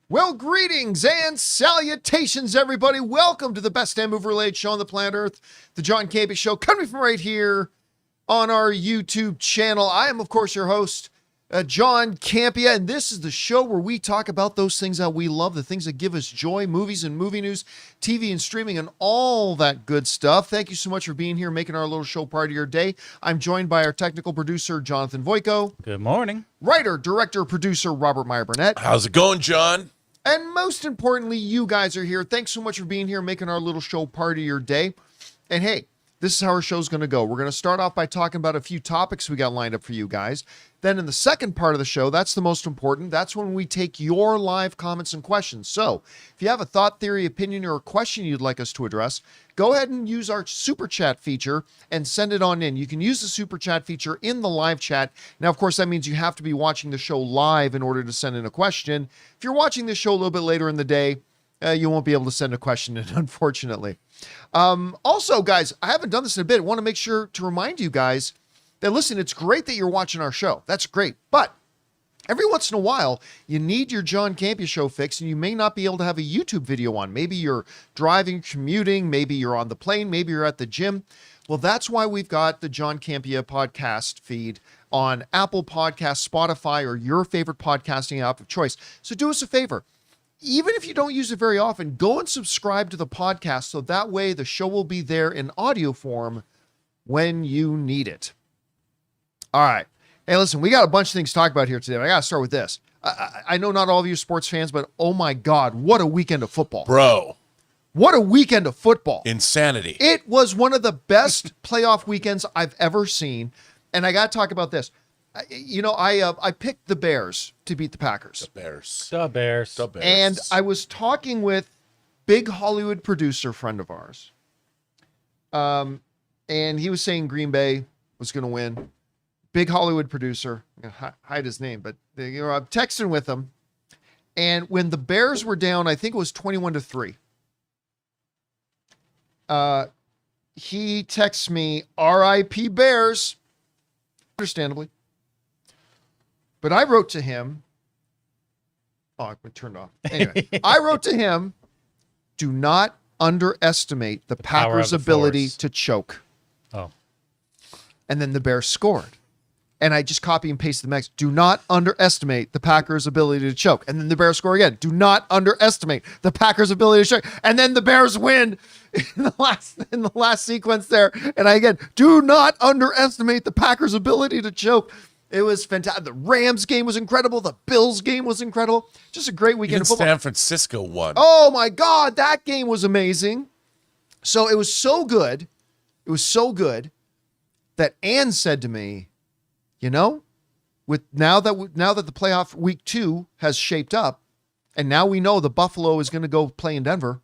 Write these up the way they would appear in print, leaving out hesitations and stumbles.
Well, greetings and salutations, everybody. Welcome to the best damn movie-related show on the planet Earth, the John Campea Show, coming from right here on our YouTube channel. I am, of course, your host, John Campea, and this is the show where we talk about those things that we love, the things that give us joy, movies and movie news, TV and streaming, and all that good stuff. Thank you so much for being here, making our little show part of your day. I'm joined by our technical producer, Jonathan Voico. Good morning. Writer, director, producer, Robert Meyer Burnett. How's it going, John? And most importantly, you guys are here. Thanks so much for being here, making our little show part of your day. And hey, this is how our show's going to go. We're going to start off by talking about a few topics we got lined up for you guys. Then in the second part of the show, that's the most important. That's when we take your live comments and questions. So if you have a thought, theory, opinion, or a question you'd like us to address, go ahead and use our super chat feature and send it on in. You can use the super chat feature in the live chat. Now, of course, that means you have to be watching the show live in order to send in a question. If you're watching this show a little bit later in the day, you won't be able to send a question in, unfortunately. Also, guys, I haven't done this in a bit. I want to make sure to remind you guys that, listen, it's great that you're watching our show. That's great. But every once in a while, you need your John Campea Show fix, and you may not be able to have a YouTube video on. Maybe you're driving, commuting, maybe you're on the plane, maybe you're at the gym. Well, that's why we've got the John Campea podcast feed on Apple Podcasts, Spotify, or your favorite podcasting app of choice. So do us a favor. Even if you don't use it very often, go and subscribe to the podcast so that way the show will be there in audio form when you need it. All right. Hey, listen, we got a bunch of things to talk about here today. I got to start with this. I know not all of you are sports fans, but oh my God, what a weekend of football. Bro. What a weekend of football. Insanity. It was one of the best playoff weekends I've ever seen. And I got to talk about this. I picked the Bears to beat the Packers. The Bears. The Bears. The Bears. And I was talking with big Hollywood producer friend of ours. And he was saying Green Bay was going to win. Big Hollywood producer. I'm going to hide his name, but I'm texting with him. And when the Bears were down, I think it was 21-3. He texts me, R.I.P. Bears. Understandably. But I wrote to him. Oh, I turned off. Anyway, I wrote to him, do not underestimate the Packers' ability to choke. Oh. And then the Bears scored. And I just copy and paste the next. Do not underestimate the Packers' ability to choke. And then the Bears score again. Do not underestimate the Packers' ability to choke. And then the Bears win in the last sequence there. And I again, do not underestimate the Packers' ability to choke. It was fantastic. The Rams game was incredible. The Bills game was incredible. Just a great weekend of football. San Francisco won. Oh my God, that game was amazing. So it was so good. It was so good that Ann said to me, with now that the playoff week 2 has shaped up, and now we know the Buffalo is going to go play in Denver,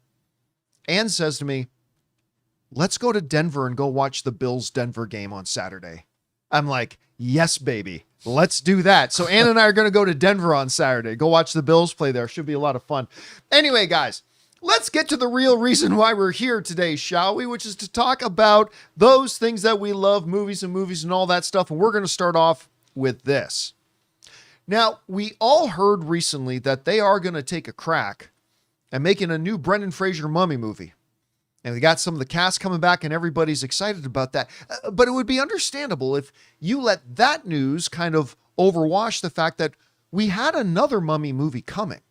Ann says to me, let's go to Denver and go watch the Bills-Denver game on Saturday. I'm like, yes, baby. Let's do that. So Ann and I are going to go to Denver on Saturday. Go watch the Bills play there. Should be a lot of fun. Anyway, guys, let's get to the real reason why we're here today, shall we? Which is to talk about those things that we love, movies and all that stuff. And we're going to start off with this. Now, we all heard recently that they are going to take a crack at making a new Brendan Fraser Mummy movie. And we got some of the cast coming back and everybody's excited about that. But it would be understandable if you let that news kind of overwash the fact that we had another Mummy movie coming.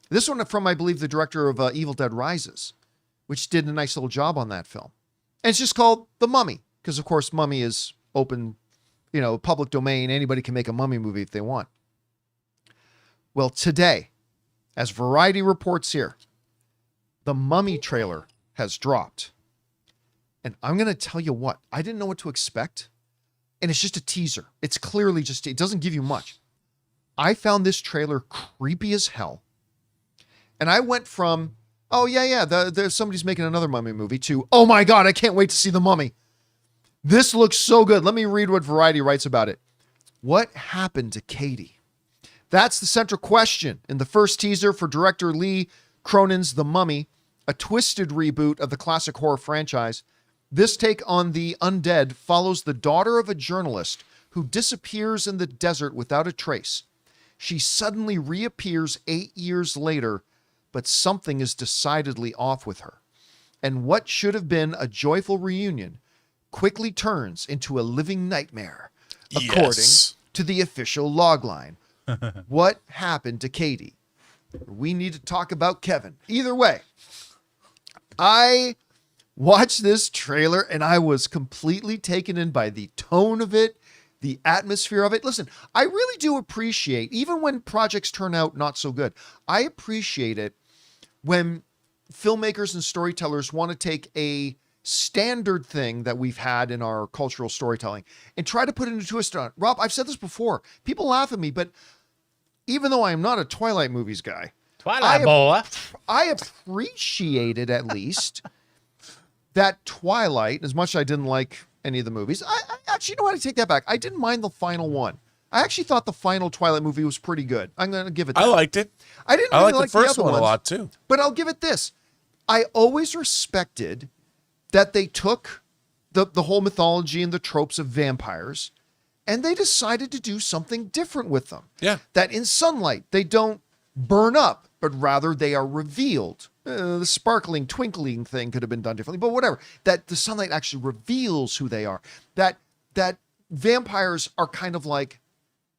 This one from, I believe, the director of Evil Dead Rises, which did a nice little job on that film. And it's just called The Mummy, because, of course, Mummy is open, public domain. Anybody can make a Mummy movie if they want. Well, today, as Variety reports here, the Mummy trailer has dropped. And I'm going to tell you what, I didn't know what to expect. And it's just a teaser. It's clearly it doesn't give you much. I found this trailer creepy as hell. And I went from, oh, yeah, there's somebody's making another Mummy movie, to, oh my God, I can't wait to see The Mummy. This looks so good. Let me read what Variety writes about it. What happened to Katie? That's the central question in the first teaser for director Lee Cronin's The Mummy, a twisted reboot of the classic horror franchise. This take on the undead follows the daughter of a journalist who disappears in the desert without a trace. She suddenly reappears 8 years later, but something is decidedly off with her. And what should have been a joyful reunion quickly turns into a living nightmare, according to the official logline. What happened to Katie? We need to talk about Kevin. Either way, I watched this trailer and I was completely taken in by the tone of it, the atmosphere of it. Listen, I really do appreciate, even when projects turn out not so good, I appreciate it when filmmakers and storytellers want to take a standard thing that we've had in our cultural storytelling and try to put in a twist on it. Rob, I've said this before. People laugh at me, but even though I am not a Twilight movies guy, I appreciated at least that Twilight, as much as I didn't like any of the movies. I actually, you know what? I take that back. I didn't mind the final one. I actually thought the final Twilight movie was pretty good. I'm going to give it that. I liked it. I didn't really like the first one a lot too. But I'll give it this. I always respected that they took the whole mythology and the tropes of vampires and they decided to do something different with them. Yeah. That in sunlight, they don't burn up, but rather they are revealed. The sparkling, twinkling thing could have been done differently, but whatever. That the sunlight actually reveals who they are. That vampires are kind of like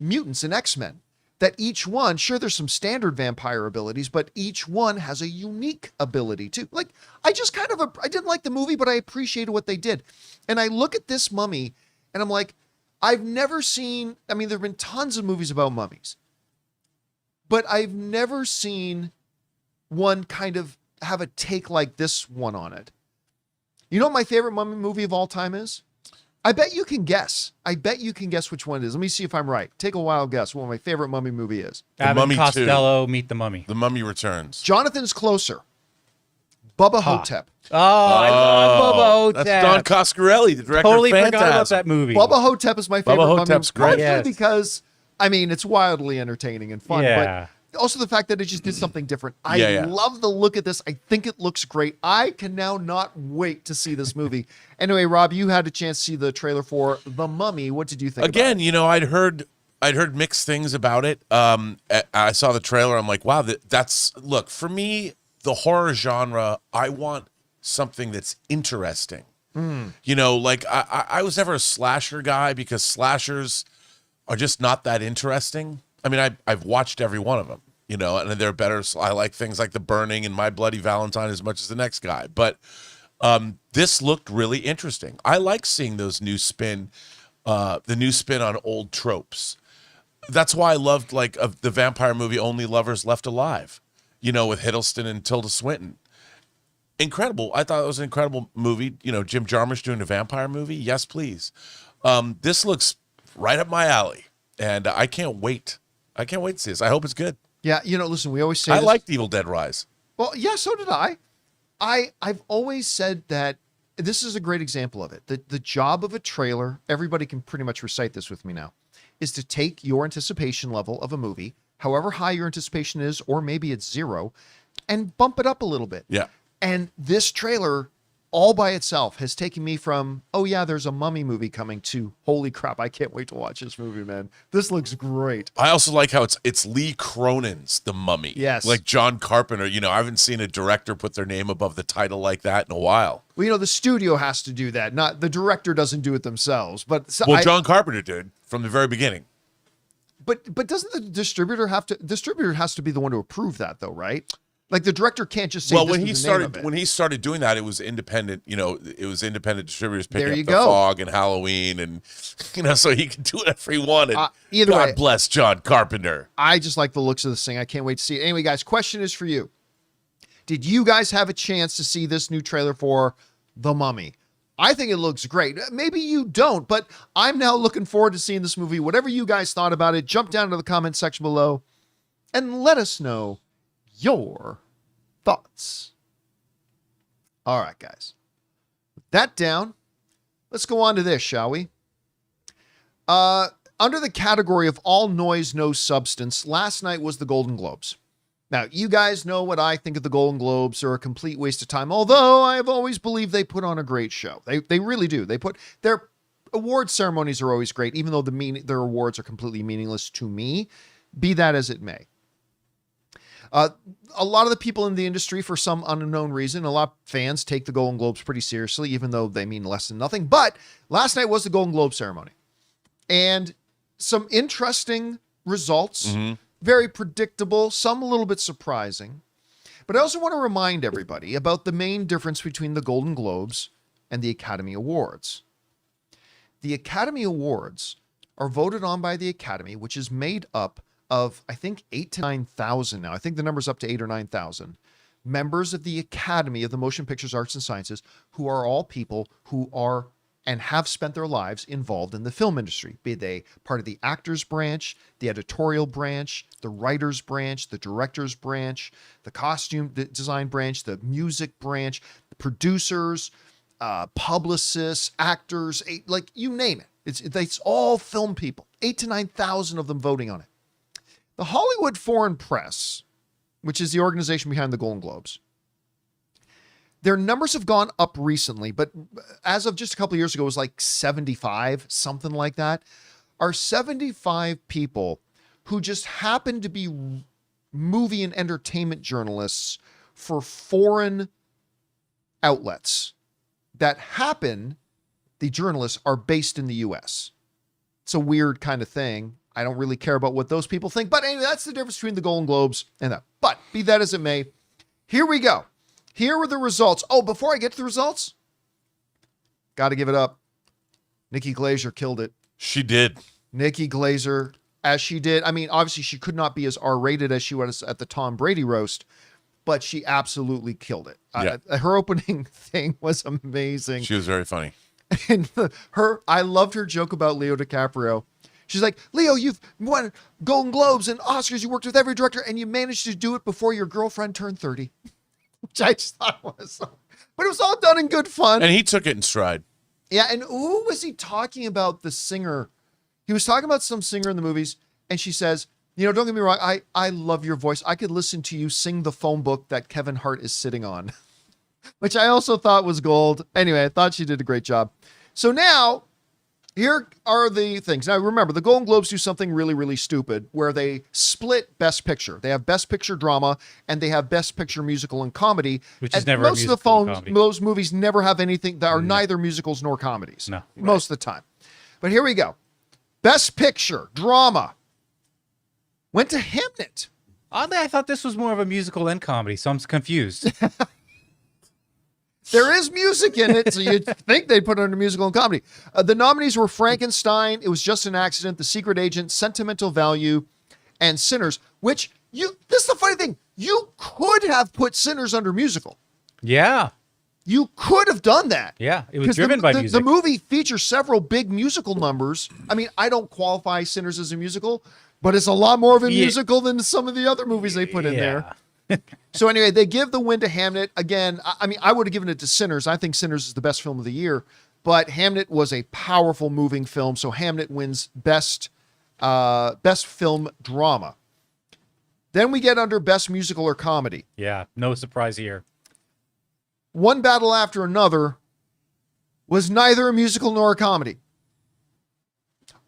mutants in X-Men. That each one, sure, there's some standard vampire abilities, but each one has a unique ability too. Like, I didn't like the movie, but I appreciated what they did. And I look at this mummy and I'm like, I've never seen, I mean, there've been tons of movies about mummies, but I've never seen one kind of have a take like this one on it. You know what my favorite mummy movie of all time is? I bet you can guess. I bet you can guess which one it is. Let me see if I'm right. Take a wild guess what my favorite mummy movie is. The Mummy Costello, Meet the Mummy. The Mummy Returns. Jonathan's closer. Bubba Hotep. Oh, I love Bubba Hotep. That's Don Coscarelli, the director Totally of Phantasm. forgot about that movie. Bubba Hotep is my favorite Bubba mummy Hotep's movie. great. Partly because, I mean, it's wildly entertaining and fun, Yeah. but also the fact that it just did something different. I Yeah. love the look at this. I think it looks great. I can now not wait to see this movie. Anyway, Rob, you had a chance to see the trailer for The Mummy. What did you think? Again, you know, I'd heard mixed things about it. I saw the trailer. I'm like, wow, that's look, for me, the horror genre, I want something that's interesting. You know, like I was never a slasher guy because slashers are just not that interesting. I mean, I've watched every one of them, you know, and they're better. I like things like The Burning and My Bloody Valentine as much as the next guy. But this looked really interesting. I like seeing those new spin, the new spin on old tropes. That's why I loved the vampire movie Only Lovers Left Alive, you know, with Hiddleston and Tilda Swinton. Incredible. I thought it was an incredible movie. You know, Jim Jarmusch doing a vampire movie. Yes, please. This looks right up my alley, and I can't wait. I can't wait to see this. I hope it's good. Yeah, you know, listen, we always say I this. liked Evil Dead Rise. Well, yeah, so did I. I've always said that this is a great example of it. The job of a trailer, everybody can pretty much recite this with me now, is to take your anticipation level of a movie, however high your anticipation is, or maybe it's zero, and bump it up a little bit. Yeah. And this trailer all by itself has taken me from, oh yeah, there's a mummy movie coming, to holy crap, I can't wait to watch this movie, man. This looks great. I also like how it's Lee Cronin's The Mummy. Yes. Like John Carpenter. You know, I haven't seen a director put their name above the title like that in a while. Well, you know, the studio has to do that. Not the director doesn't do it themselves. But John Carpenter did from the very beginning. But doesn't the distributor have to? Distributor has to be the one to approve that, though, right? Like the director can't just say. Well, this when is the name of it. when he started doing that, it was independent. You know, it was independent distributors picking There up you The go. Fog and Halloween, and you know, so he could do whatever he wanted. Either God way, bless John Carpenter. I just like the looks of this thing. I can't wait to see it. Anyway, guys, question is for you: did you guys have a chance to see this new trailer for The Mummy? I think it looks great. Maybe you don't, but I'm now looking forward to seeing this movie. Whatever you guys thought about it, jump down to the comment section below and let us know your thoughts. All right, guys. With that down, let's go on to this, shall we? Under the category of all noise, no substance, last night was the Golden Globes. Now, you guys know what I think of the Golden Globes. They're a complete waste of time, although I have always believed they put on a great show. They really do. Their award ceremonies are always great, even though their awards are completely meaningless to me. be that as it may. A lot of the people in the industry, for some unknown reason, a lot of fans take the Golden Globes pretty seriously, even though they mean less than nothing. But last night was the Golden Globe ceremony. And some interesting results, very predictable, some a little bit surprising. But I also want to remind everybody about the main difference between the Golden Globes and the Academy Awards. The Academy Awards are voted on by the Academy, which is made up of, I think, 8,000 to 9,000 now. I think the number's up to 8,000 or 9,000 members of the Academy of the Motion Pictures Arts and Sciences, who are all people who are and have spent their lives involved in the film industry, be they part of the actors branch, the editorial branch, the writers branch, the directors branch, the costume design branch, the music branch, the producers, publicists, actors, like you name it. It's all film people, 8,000 to 9,000 of them voting on it. The Hollywood Foreign Press, which is the organization behind the Golden Globes, their numbers have gone up recently, but as of just a couple of years ago, it was like 75, something like that, are 75 people who just happen to be movie and entertainment journalists for foreign outlets that happen, the journalists are based in the U.S. It's a weird kind of thing. I don't really care about what those people think. But anyway, that's the difference between the Golden Globes and that. But be that as it may, here we go. Here were the results. Oh, before I get to the results, got to give it up. Nikki Glaser killed it. She did. Nikki Glaser, as she did. I mean, obviously, she could not be as R-rated as she was at the Tom Brady roast, but she absolutely killed it. Yeah. Her opening thing was amazing. She was very funny. And I loved her joke about Leo DiCaprio. She's like, Leo, you've won Golden Globes and Oscars. You worked with every director, and you managed to do it before your girlfriend turned 30. Which I just thought was, but it was all done in good fun. And he took it in stride. Yeah, and who was he talking about? The singer. He was talking about some singer in the movies, and she says, don't get me wrong, I love your voice. I could listen to you sing the phone book that Kevin Hart is sitting on, which I also thought was gold. Anyway, I thought she did a great job. So now, here are the things. Now, remember, the Golden Globes do something really, really stupid where they split Best Picture. They have Best Picture Drama and they have Best Picture Musical and Comedy. Which is and never most a of the musical phones, comedy. those movies never have anything that are neither musicals nor comedies. No. Most of the time. But here we go. Best Picture Drama went to Hamnet. Oddly, I thought this was more of a musical and comedy, so I'm confused. There is music in it, so you'd think they'd put it under musical and comedy. The nominees were Frankenstein, It Was Just an Accident, The Secret Agent, Sentimental Value, and Sinners, which this is the funny thing. You could have put Sinners under musical. Yeah. You could have done that. Yeah. It was driven by music. The movie features several big musical numbers. I mean, I don't qualify Sinners as a musical, but it's a lot more of a musical than some of the other movies they put in there. So anyway, they give the win to Hamnet. Again, I mean, I would have given it to Sinners. I think Sinners is the best film of the year, but Hamnet was a powerful moving film. So Hamnet wins best film drama. Then we get under best musical or comedy. Yeah. No surprise here. One Battle After Another was neither a musical nor a comedy.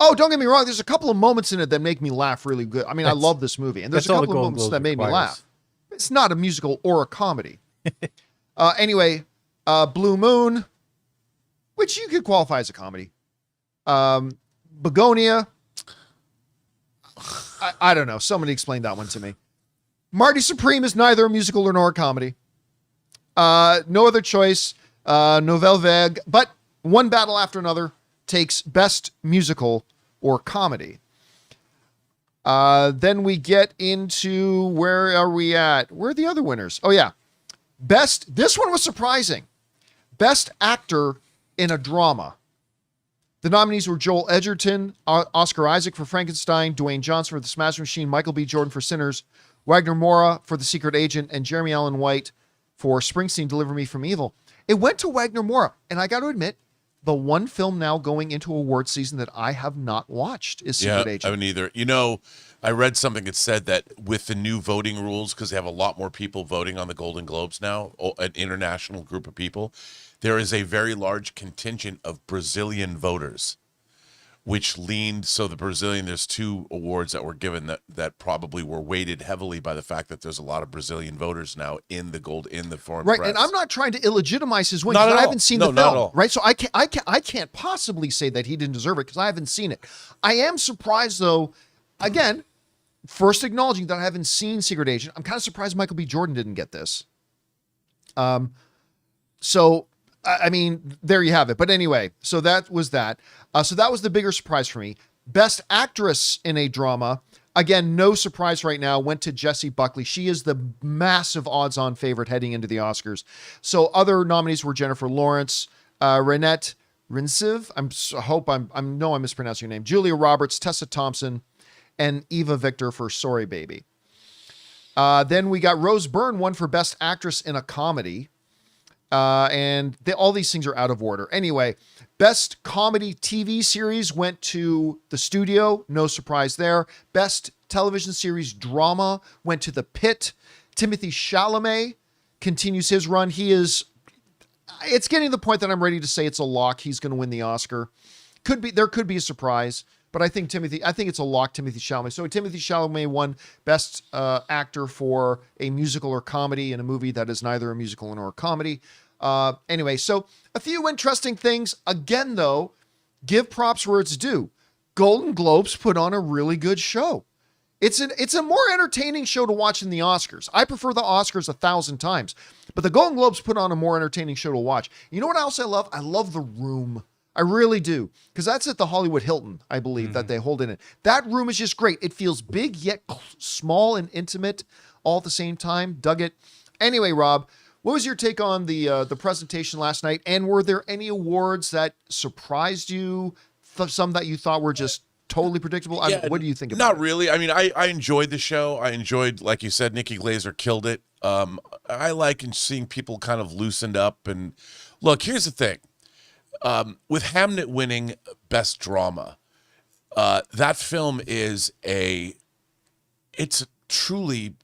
Oh, don't get me wrong. There's a couple of moments in it that make me laugh really good. I mean, I love this movie, and there's a couple of moments that made me laugh. It's not a musical or a comedy. Anyway, Blue Moon, which you could qualify as a comedy. Begonia. I don't know. Somebody explained that one to me. Marty Supreme is neither a musical nor a comedy. No Other Choice, Nouvelle Vague, but One Battle After Another takes best musical or comedy. Then we get into, where are we at? Where are the other winners? Oh yeah. This one was surprising. Best actor in a drama. The nominees were Joel Edgerton, Oscar Isaac for Frankenstein, Dwayne Johnson for The Smash Machine, Michael B. Jordan for Sinners, Wagner Moura for The Secret Agent, and Jeremy Allen White for Springsteen, Deliver Me From Evil. It went to Wagner Moura, and I got to admit, the one film now going into award season that I have not watched is Secret Agent. I haven't either. You know, I read something that said that with the new voting rules, because they have a lot more people voting on the Golden Globes now, an international group of people, there is a very large contingent of Brazilian voters, which leaned so the Brazilian. There's two awards that were given that probably were weighted heavily by the fact that there's a lot of Brazilian voters now in the foreign Right, press. and I'm not trying to illegitimize his win Not because at I all. haven't seen No, the not at film, all. right? So I can't possibly say that he didn't deserve it because I haven't seen it. I am surprised though. Again, first acknowledging that I haven't seen Secret Agent. I'm kind of surprised Michael B. Jordan didn't get this. So I mean, there you have it. But anyway, so that was that. So that was the bigger surprise for me. Best Actress in a Drama. Again, no surprise right now, went to Jessie Buckley. She is the massive odds-on favorite heading into the Oscars. So other nominees were Jennifer Lawrence, Renette Rinsiv. I'm mispronouncing your name. Julia Roberts, Tessa Thompson, and Eva Victor for Sorry Baby. Then we got Rose Byrne, won for Best Actress in a Comedy. All these things are out of order. Anyway, Best Comedy TV Series went to The Studio. No surprise there. Best Television Series Drama went to The Pitt. Timothee Chalamet continues his run. It's getting to the point that I'm ready to say it's a lock. He's going to win the Oscar. There could be a surprise, but I think it's a lock, Timothee Chalamet. So Timothee Chalamet won Best Actor for a musical or comedy in a movie that is neither a musical nor a comedy. Anyway, so a few interesting things. Again, though, give props where it's due. Golden Globes put on a really good show. It's a more entertaining show to watch than the Oscars. I prefer the Oscars 1,000 times, but the Golden Globes put on a more entertaining show to watch. You know what else I love? I love The Room. I really do, because that's at the Hollywood Hilton, I believe, that they hold in it. That room is just great. It feels big yet small and intimate all at the same time. Dug it. Anyway, Rob, what was your take on the presentation last night? And were there any awards that surprised you? Some that you thought were just totally predictable? What do you think about it? Not really. I mean, I enjoyed the show. I enjoyed, like you said, Nikki Glaser killed it. I like seeing people kind of loosened up. And look, here's the thing. With Hamnet winning Best Drama, that film it's truly,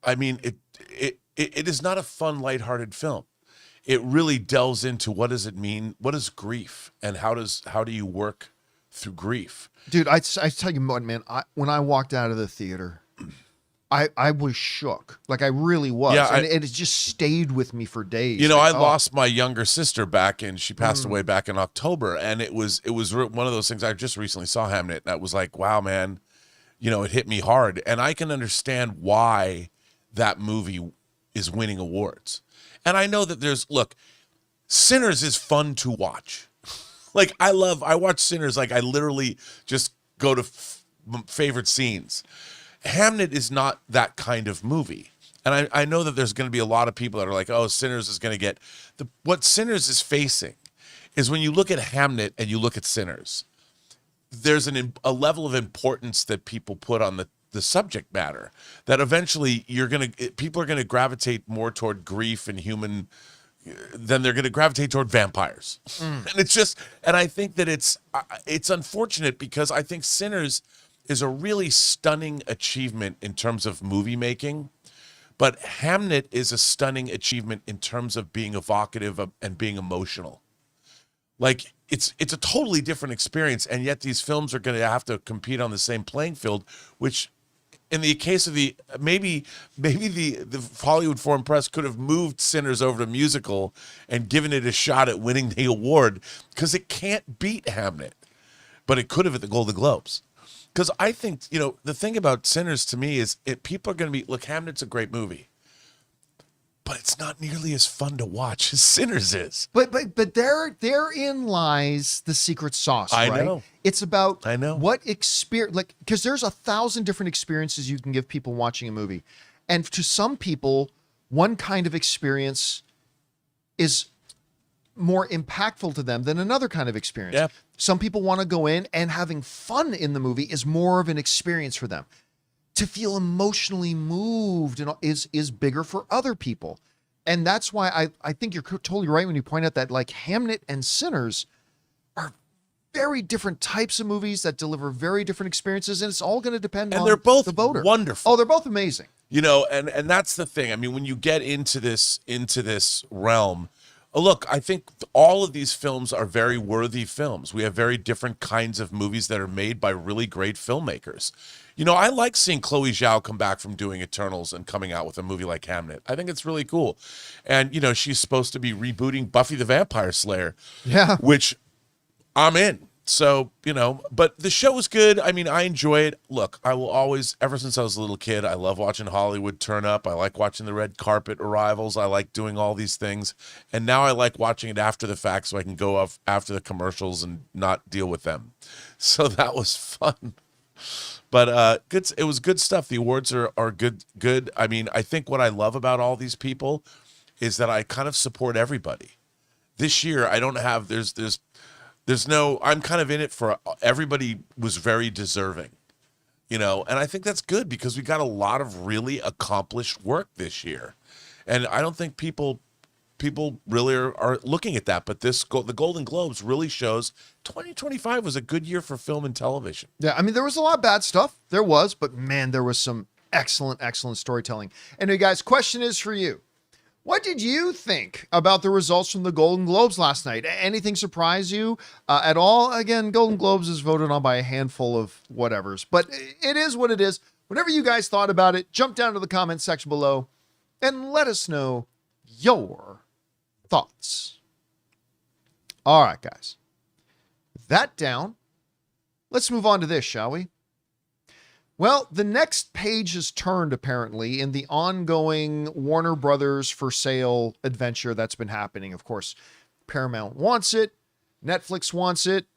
I mean, it is not a fun, lighthearted film. It really delves into what does it mean? What is grief? And how do you work through grief? Dude, I tell you what, man, when I walked out of the theater, I was shook. Like I really was. Yeah, and it just stayed with me for days. You know, I lost my younger sister she passed away back in October. And it was one of those things. I just recently saw Hamnet and I was like, wow, man, it hit me hard. And I can understand why that movie is winning awards. And I know that Sinners is fun to watch. Like I watch Sinners. Like I literally just go to favorite scenes. Hamnet is not that kind of movie. And I know that there's going to be a lot of people that are like, oh, Sinners is going to get what Sinners is facing is when you look at Hamnet and you look at Sinners, there's a level of importance that people put on the subject matter that eventually people are going to gravitate more toward grief and human than they're going to gravitate toward vampires. And I think that it's unfortunate because I think Sinners is a really stunning achievement in terms of movie making, but Hamnet is a stunning achievement in terms of being evocative and being emotional. Like it's a totally different experience, and yet these films are going to have to compete on the same playing field, which in the case of maybe the Hollywood Foreign Press could have moved Sinners over to musical and given it a shot at winning the award because it can't beat Hamnet, but it could have at the Golden Globes. Because I think, the thing about Sinners to me is people are going to look, Hamnet's a great movie, but it's not nearly as fun to watch as Sinners is. But therein lies the secret sauce, right? I know. It's about what experience, because there's 1,000 different experiences you can give people watching a movie. And to some people, one kind of experience is more impactful to them than another kind of experience. Yep. Some people want to go in and having fun in the movie is more of an experience for them. To feel emotionally moved is bigger for other people. And that's why I think you're totally right when you point out that like Hamnet and Sinners are very different types of movies that deliver very different experiences. And it's all going to depend on they're both the voter. Wonderful. Oh, they're both amazing. And that's the thing. I mean, when you get into this realm, Look, I think all of these films are very worthy films. We have very different kinds of movies that are made by really great filmmakers. You know, I like seeing Chloe Zhao come back from doing Eternals and coming out with a movie like Hamnet. I think it's really cool. And, you know, she's supposed to be rebooting Buffy the Vampire Slayer, Yeah. which I'm in. So, you know, but the show was good. I mean, I enjoy it. Look, I will always, ever since I was a little kid, I love watching Hollywood turn up. I like watching the red carpet arrivals. I like doing all these things. And now I like watching it after the fact so I can go off after the commercials and not deal with them. So that was fun. But good. It was good stuff. The awards are good. I mean, I think what I love about all these people is that I kind of support everybody. This year, I don't have, there's no, I'm kind of in it for, everybody was very deserving, you know, and I think that's good because we got a lot of really accomplished work this year. And I don't think people really are looking at that, but the Golden Globes really shows 2025 was a good year for film and television. Yeah, I mean, there was a lot of bad stuff. There was, but man, there was some excellent storytelling. Anyway, guys, question is for you. What did you think about the results from the Golden Globes last night? Anything surprise you at all? Again, Golden Globes is voted on by a handful of whatevers, but it is what it is. Whatever you guys thought about it, jump down to the comment section below and let us know your thoughts. All right, guys. With that down, let's move on to this, shall we? Well, the next page has turned, apparently, in the ongoing Warner Brothers for sale adventure that's been happening. Of course, Paramount wants it. Netflix wants it.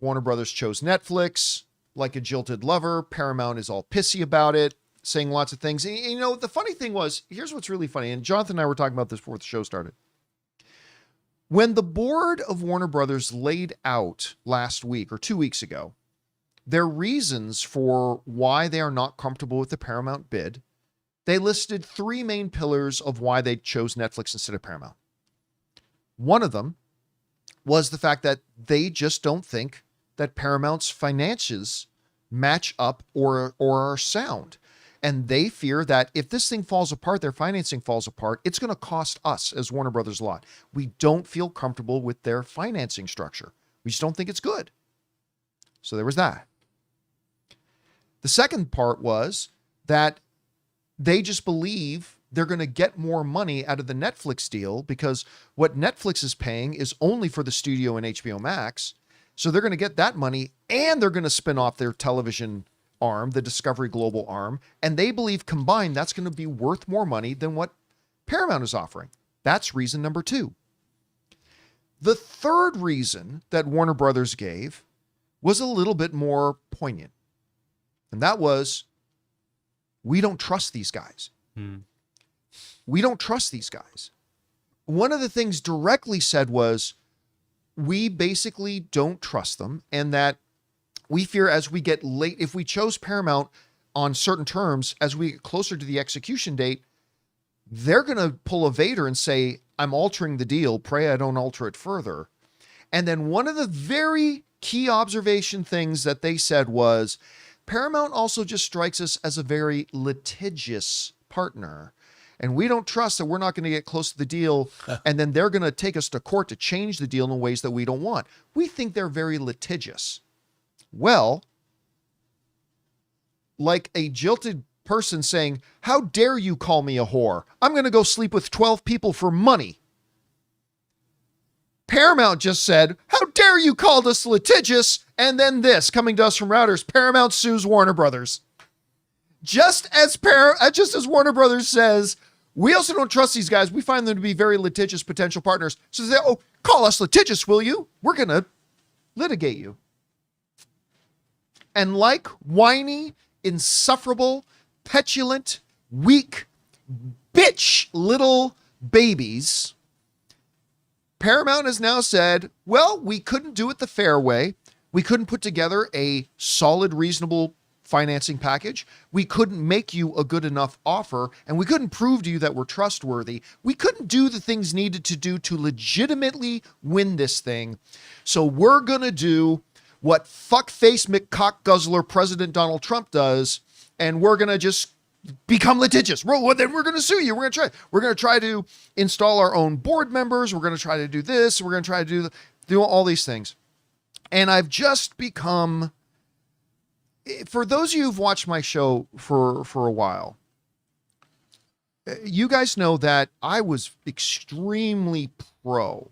Warner Brothers chose Netflix. Like a jilted lover, Paramount is all pissy about it, saying lots of things. And, you know, the funny thing was, here's what's really funny, and Jonathan and I were talking about this before the show started. When the board of Warner Brothers laid out last week or 2 weeks ago, their reasons for why they are not comfortable with the Paramount bid, they listed three main pillars of why they chose Netflix instead of Paramount. One of them was the fact that they just don't think that Paramount's finances match up or are sound. And they fear that if this thing falls apart, their financing falls apart, it's going to cost us as Warner Brothers a lot. We don't feel comfortable with their financing structure. We just don't think it's good. So there was that. The second part was that they just believe they're going to get more money out of the Netflix deal because what Netflix is paying is only for the studio and HBO Max. So they're going to get that money and they're going to spin off their television arm, the Discovery Global arm. And they believe combined, that's going to be worth more money than what Paramount is offering. That's reason number two. The third reason that Warner Brothers gave was a little bit more poignant. And that was, we don't trust these guys. We don't trust these guys. One of the things directly said was, we basically don't trust them, and that we fear as we get late, if we chose Paramount on certain terms, as we get closer to the execution date, they're going to pull a Vader and say, I'm altering the deal, pray I don't alter it further. And then one of the very key observation things that they said was, Paramount also just strikes us as a very litigious partner. And we don't trust that we're not going to get close to the deal and then they're going to take us to court to change the deal in ways that we don't want. We think they're very litigious. Well, like a jilted person saying, how dare you call me a whore? I'm going to go sleep with 12 people for money. Paramount just said, how dare you call us litigious? And then this, coming to us from Routers, Paramount sues Warner Brothers. Just as Warner Brothers says, we also don't trust these guys. We find them to be very litigious potential partners. So they say, oh, call us litigious, will you? We're going to litigate you. And like whiny, insufferable, petulant, weak, bitch little babies, Paramount has now said, well, we couldn't do it the fair way. We couldn't put together a solid, reasonable financing package. We couldn't make you a good enough offer, and we couldn't prove to you that we're trustworthy. We couldn't do the things needed to do to legitimately win this thing. So we're going to do what fuckface McCock guzzler President Donald Trump does, and we're going to just become litigious. Well, then we're going to sue you. We're going to try to install our own board members. We're going to try to do this. We're going to try to do all these things. And I've just become, for those of you who've watched my show for a while, you guys know that I was extremely pro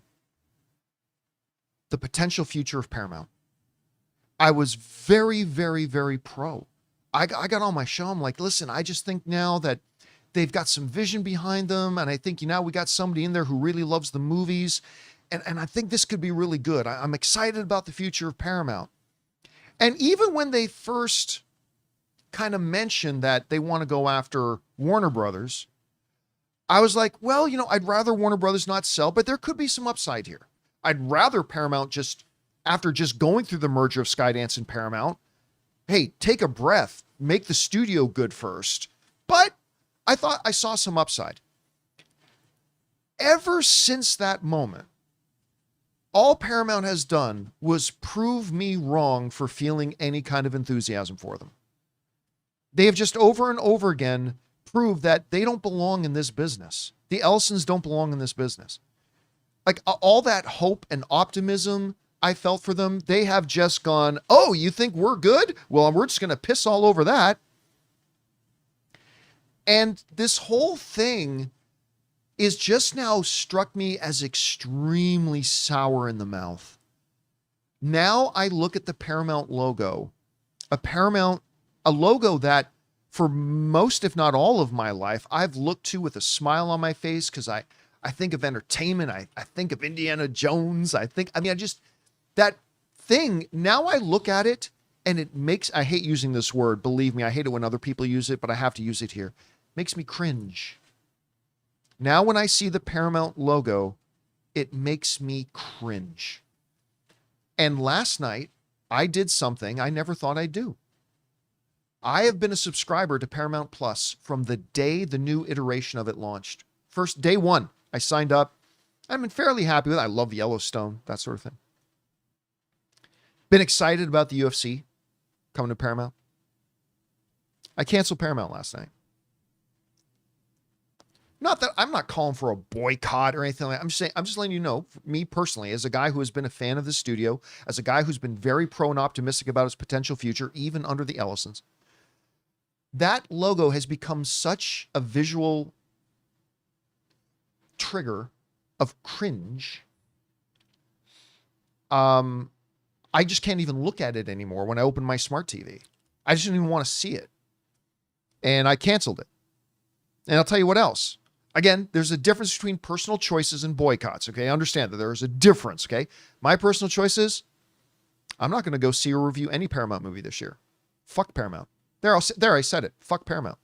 the potential future of Paramount. I was very, very, very pro. I got on my show. I'm like, listen, I just think now that they've got some vision behind them. And I think, we got somebody in there who really loves the movies. And I think this could be really good. I'm excited about the future of Paramount. And even when they first kind of mentioned that they want to go after Warner Brothers, I was like, well, I'd rather Warner Brothers not sell, but there could be some upside here. I'd rather Paramount after just going through the merger of Skydance and Paramount, hey, take a breath, make the studio good first. But I thought I saw some upside. Ever since that moment, all Paramount has done was prove me wrong for feeling any kind of enthusiasm for them. They have just over and over again proved that they don't belong in this business. The Ellisons don't belong in this business. Like all that hope and optimism I felt for them, they have just gone, oh, you think we're good? Well, we're just going to piss all over that. And this whole thing is just now struck me as extremely sour in the mouth. Now I look at the Paramount logo, a logo that for most, if not all of my life, I've looked to with a smile on my face because I think of entertainment. I think of Indiana Jones. That thing, now I look at it and it makes, I hate using this word, believe me, I hate it when other people use it, but I have to use it here. It makes me cringe. Now when I see the Paramount logo, it makes me cringe. And last night, I did something I never thought I'd do. I have been a subscriber to Paramount Plus from the day the new iteration of it launched. First, day one, I signed up. I've been fairly happy with it. I love Yellowstone, that sort of thing. Been excited about the UFC coming to Paramount. I canceled Paramount last night. Not that I'm not calling for a boycott or anything like that. I'm just letting you know, me personally, as a guy who has been a fan of the studio, as a guy who's been very pro and optimistic about its potential future, even under the Ellisons, that logo has become such a visual trigger of cringe. I just can't even look at it anymore when I open my smart TV. I just didn't even want to see it. And I canceled it. And I'll tell you what else. Again, there's a difference between personal choices and boycotts, okay? I understand that there is a difference, okay? My personal choices, I'm not going to go see or review any Paramount movie this year. Fuck Paramount. There, I said it. Fuck Paramount.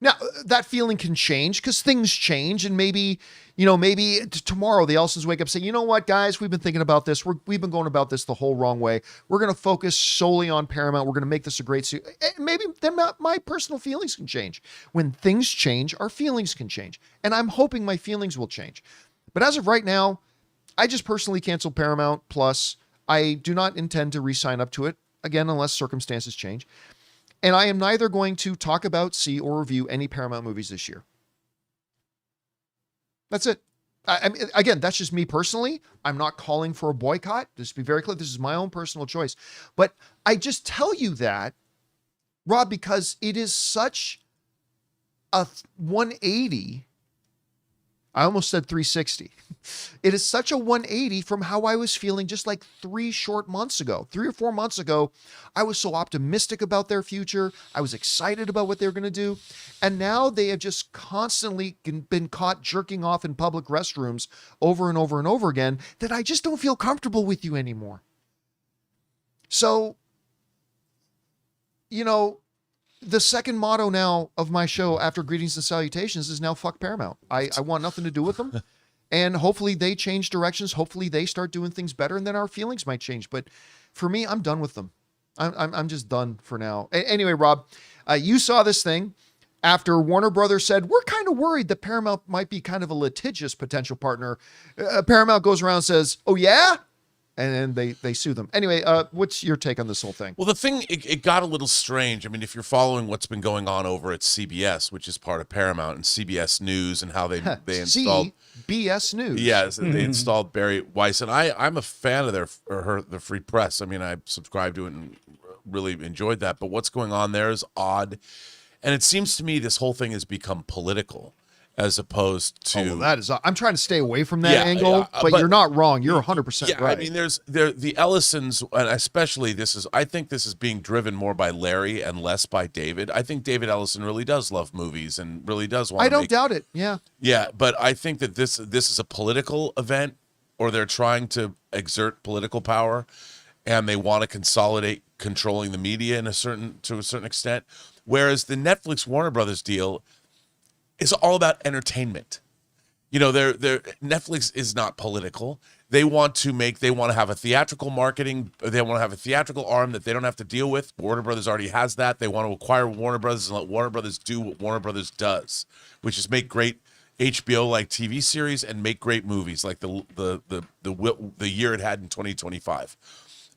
Now, that feeling can change because things change, and maybe tomorrow the Ellisons wake up and say, you know what, guys, we've been thinking about this. We've been going about this the whole wrong way. We're going to focus solely on Paramount. We're going to make this a great suit. Maybe then my personal feelings can change. When things change, our feelings can change. And I'm hoping my feelings will change. But as of right now, I just personally canceled Paramount Plus. I do not intend to re-sign up to it, again, unless circumstances change. And I am neither going to talk about, see, or review any Paramount movies this year. That's it. I mean, again, that's just me personally. I'm not calling for a boycott. Just to be very clear, this is my own personal choice. But I just tell you that, Rob, because it is such a 180. I almost said 360. It is such a 180 from how I was feeling just like 3 or 4 months ago. I was so optimistic about their future. I was excited about what they were going to do. And now they have just constantly been caught jerking off in public restrooms over and over and over again that I just don't feel comfortable with you anymore. So, the second motto now of my show after Greetings and Salutations is now fuck Paramount. I want nothing to do with them. And hopefully they change directions. Hopefully they start doing things better, and then our feelings might change. But for me, I'm done with them. I'm just done for now. Anyway, Rob, you saw this thing after Warner Brothers said, we're kind of worried that Paramount might be kind of a litigious potential partner. Paramount goes around and says, oh yeah? and then they sue them. Anyway, what's your take on this whole thing? Well, the thing, it got a little strange. I mean, if you're following what's been going on over at CBS, which is part of Paramount, and CBS News, and how they installed CBS News. Yes, they installed Barry Weiss, and I'm a fan of the Free Press. I mean, I subscribed to it and really enjoyed that. But what's going on there is odd, and it seems to me this whole thing has become political, as opposed to. Oh, well, that is. I'm trying to stay away from that angle, but you're not wrong. You're 100% right. I mean, the Ellisons, and especially I think this is being driven more by Larry and less by David. I think David Ellison really does love movies and really does want. I don't doubt it. Yeah. Yeah, but I think that this is a political event, or they're trying to exert political power, and they want to consolidate controlling the media to a certain extent. Whereas the Netflix Warner Brothers deal is all about entertainment. You know, Netflix is not political. They want to have a theatrical marketing. They want to have a theatrical arm that they don't have to deal with. Warner Brothers already has that. They want to acquire Warner Brothers and let Warner Brothers do what Warner Brothers does, which is make great HBO-like TV series and make great movies like the year it had in 2025.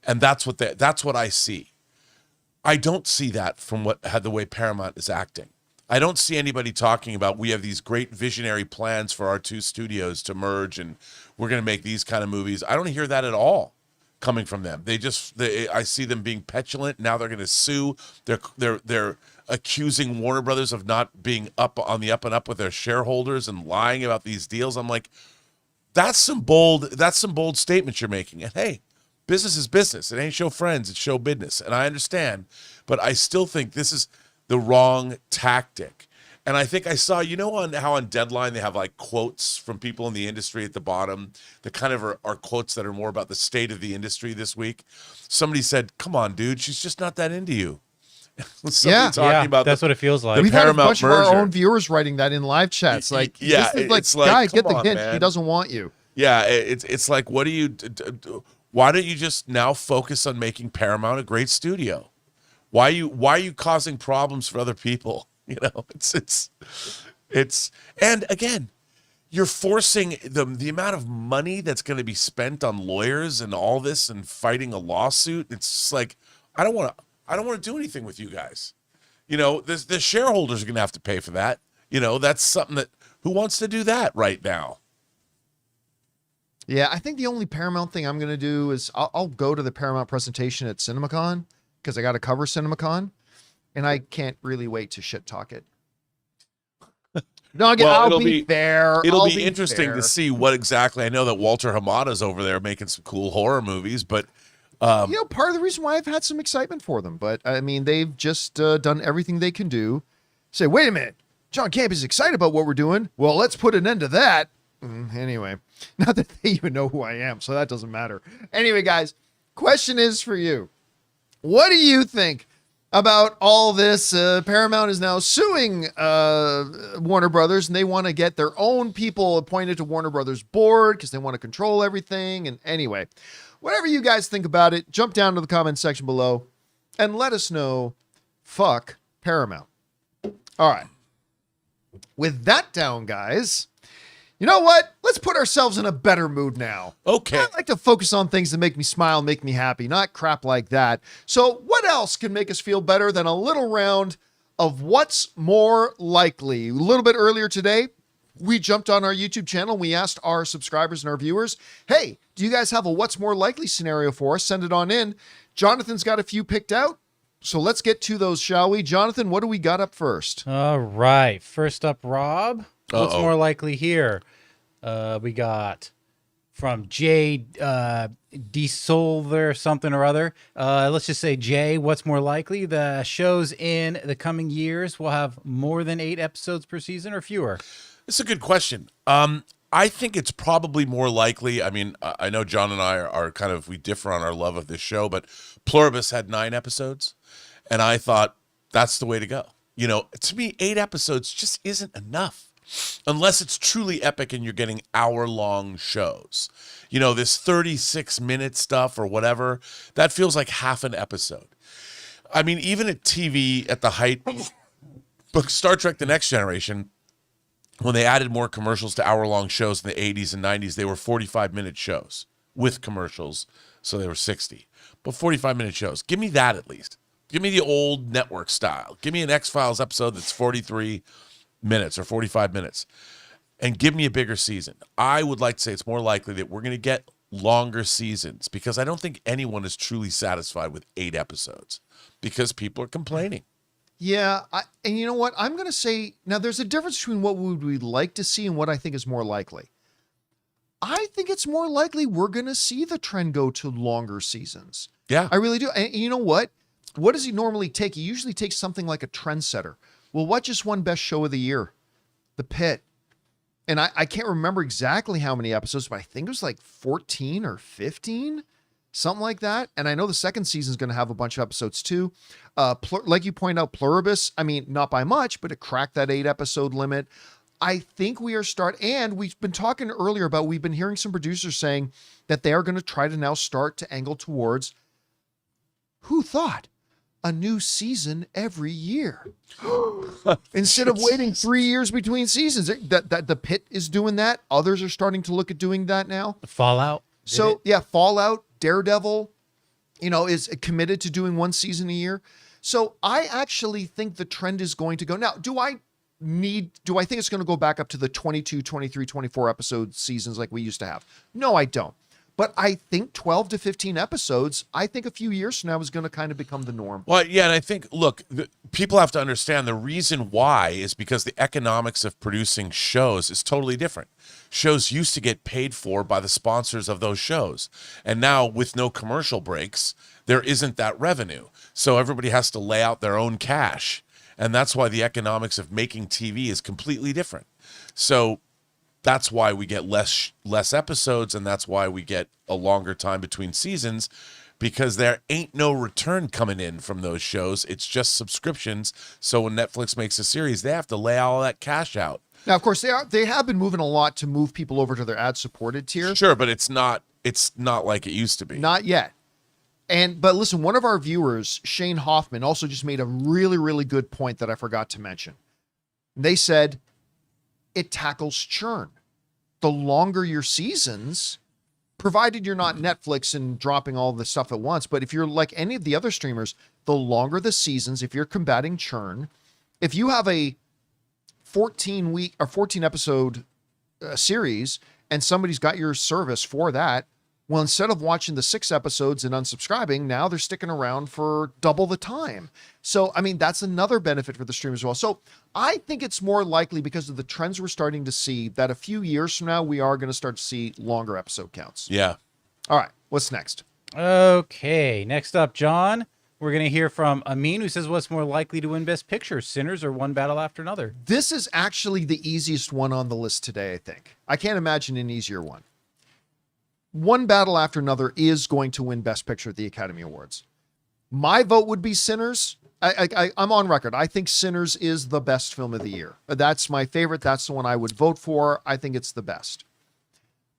And that's what I see. I don't see that from the way Paramount is acting. I don't see anybody talking about, we have these great visionary plans for our two studios to merge and we're going to make these kind of movies. I don't hear that at all coming from them. I see them being petulant. Now they're going to sue. They're accusing Warner Brothers of not being up and up with their shareholders and lying about these deals. I'm like, that's some bold statements you're making. And hey, business is business. It ain't show friends, it's show business. And I understand, but I still think this is the wrong tactic. And I think I saw, how on Deadline they have like quotes from people in the industry at the bottom that kind of are quotes that are more about the state of the industry this week. Somebody said, come on, dude, she's just not that into you. Talking about that's what it feels like. We've had a bunch of our own viewers writing that in live chats. Like, it's like, guy, get the hint. Man. He doesn't want you. Yeah, it's like, what do you why don't you just now focus on making Paramount a great studio? Why are you causing problems for other people? It's and again, you're forcing the amount of money that's going to be spent on lawyers and all this and fighting a lawsuit. It's just like, I don't want to do anything with you guys. The shareholders are going to have to pay for that. That's something that, who wants to do that right now? Yeah, I think the only Paramount thing I'm going to do is I'll go to the Paramount presentation at CinemaCon, because I got to cover CinemaCon, and I can't really wait to shit talk it. No, again, I'll be fair. It'll be interesting to see what exactly. I know that Walter Hamada's over there making some cool horror movies, but part of the reason why I've had some excitement for them. But I mean, they've just done everything they can do. Say, wait a minute, John Campea excited about what we're doing. Well, let's put an end to that. Anyway, not that they even know who I am, so that doesn't matter. Anyway, guys, question is for you. What do you think about all this? Paramount is now suing Warner Brothers, and they want to get their own people appointed to Warner Brothers board because they want to control everything. And anyway, whatever you guys think about it, jump down to the comment section below and let us know. Fuck Paramount. All right. With that down, guys, you know what? Let's put ourselves in a better mood now. Okay. I like to focus on things that make me smile, make me happy, not crap like that. So what else can make us feel better than a little round of what's more likely? A little bit earlier today, we jumped on our YouTube channel. We asked our subscribers and our viewers, hey, do you guys have a what's more likely scenario for us? Send it on in. Jonathan's got a few picked out. So let's get to those, shall we? Jonathan, what do we got up first? All right. First up, Rob. What's more likely here? We got from Jay DeSolver something or other. Let's just say Jay, what's more likely? The shows in the coming years will have more than 8 episodes per season or fewer? It's a good question. I think it's probably more likely. I mean, I know John and I are kind of, we differ on our love of this show, but Pluribus had 9 episodes, and I thought that's the way to go. To me, 8 episodes just isn't enough. Unless it's truly epic and you're getting hour-long shows. This 36-minute stuff or whatever, that feels like half an episode. I mean, even at TV at the height, Star Trek The Next Generation, when they added more commercials to hour-long shows in the 80s and 90s, they were 45-minute shows with commercials so they were 60. But 45-minute shows, give me that at least. Give me the old network style. Give me an X-Files episode that's 43 minutes or 45 minutes, and give me a bigger season. I would like to say it's more likely that we're going to get longer seasons, because I don't think anyone is truly satisfied with 8 episodes because people are complaining. Yeah, and you know what? I'm going to say, now there's a difference between what would we like to see and what I think is more likely. I think it's more likely we're going to see the trend go to longer seasons. Yeah. I really do. And you know what? What does he normally take? He usually takes something like a trendsetter. Well, what just won Best Show of the Year? The Pitt. And I can't remember exactly how many episodes, but I think it was like 14 or 15, something like that. And I know the second season is going to have a bunch of episodes too. Like you point out, Pluribus, I mean, not by much, but it cracked that 8 episode limit. I think we are and we've been talking earlier about, we've been hearing some producers saying that they are going to try to now start to angle towards, who thought, a new season every year instead of waiting 3 years between seasons. That the Pitt is doing that. Others are starting to look at doing that now. Fallout. So yeah, Fallout, Daredevil, is committed to doing 1 season a year. So I actually think the trend is going to go. Now, do I think it's going to go back up to the 22, 23, 24 episode seasons like we used to have? No, I don't. But I think 12 to 15 episodes, I think a few years from now is going to kind of become the norm. Well, yeah, and I think, look, people have to understand the reason why is because the economics of producing shows is totally different. Shows used to get paid for by the sponsors of those shows. And now with no commercial breaks, there isn't that revenue. So everybody has to lay out their own cash. And that's why the economics of making TV is completely different. So that's why we get less episodes, and that's why we get a longer time between seasons, because there ain't no return coming in from those shows. It's just subscriptions. So when Netflix makes a series, they have to lay all that cash out. Now, of course, they have been moving a lot to move people over to their ad-supported tier. Sure, but it's not like it used to be. Not yet. But listen, one of our viewers, Shane Hoffman, also just made a really, really good point that I forgot to mention. They said it tackles churn. The longer your seasons, provided you're not Netflix and dropping all the stuff at once, but if you're like any of the other streamers, the longer the seasons, if you're combating churn, if you have a 14-week or 14 episode series and somebody's got your service for that, well, instead of watching the 6 episodes and unsubscribing, now they're sticking around for double the time. So, I mean, that's another benefit for the stream as well. So I think it's more likely, because of the trends we're starting to see, that a few years from now, we are going to start to see longer episode counts. Yeah. All right. What's next? Okay. Next up, John, we're going to hear from Amin, who says, what's more likely to win Best Picture, Sinners or One Battle After Another? This is actually the easiest one on the list today, I think. I can't imagine an easier one. One Battle After Another is going to win Best Picture at the Academy Awards. My vote would be Sinners. I'm on record. I think Sinners is the best film of the year. That's my favorite. That's the one I would vote for. I think it's the best.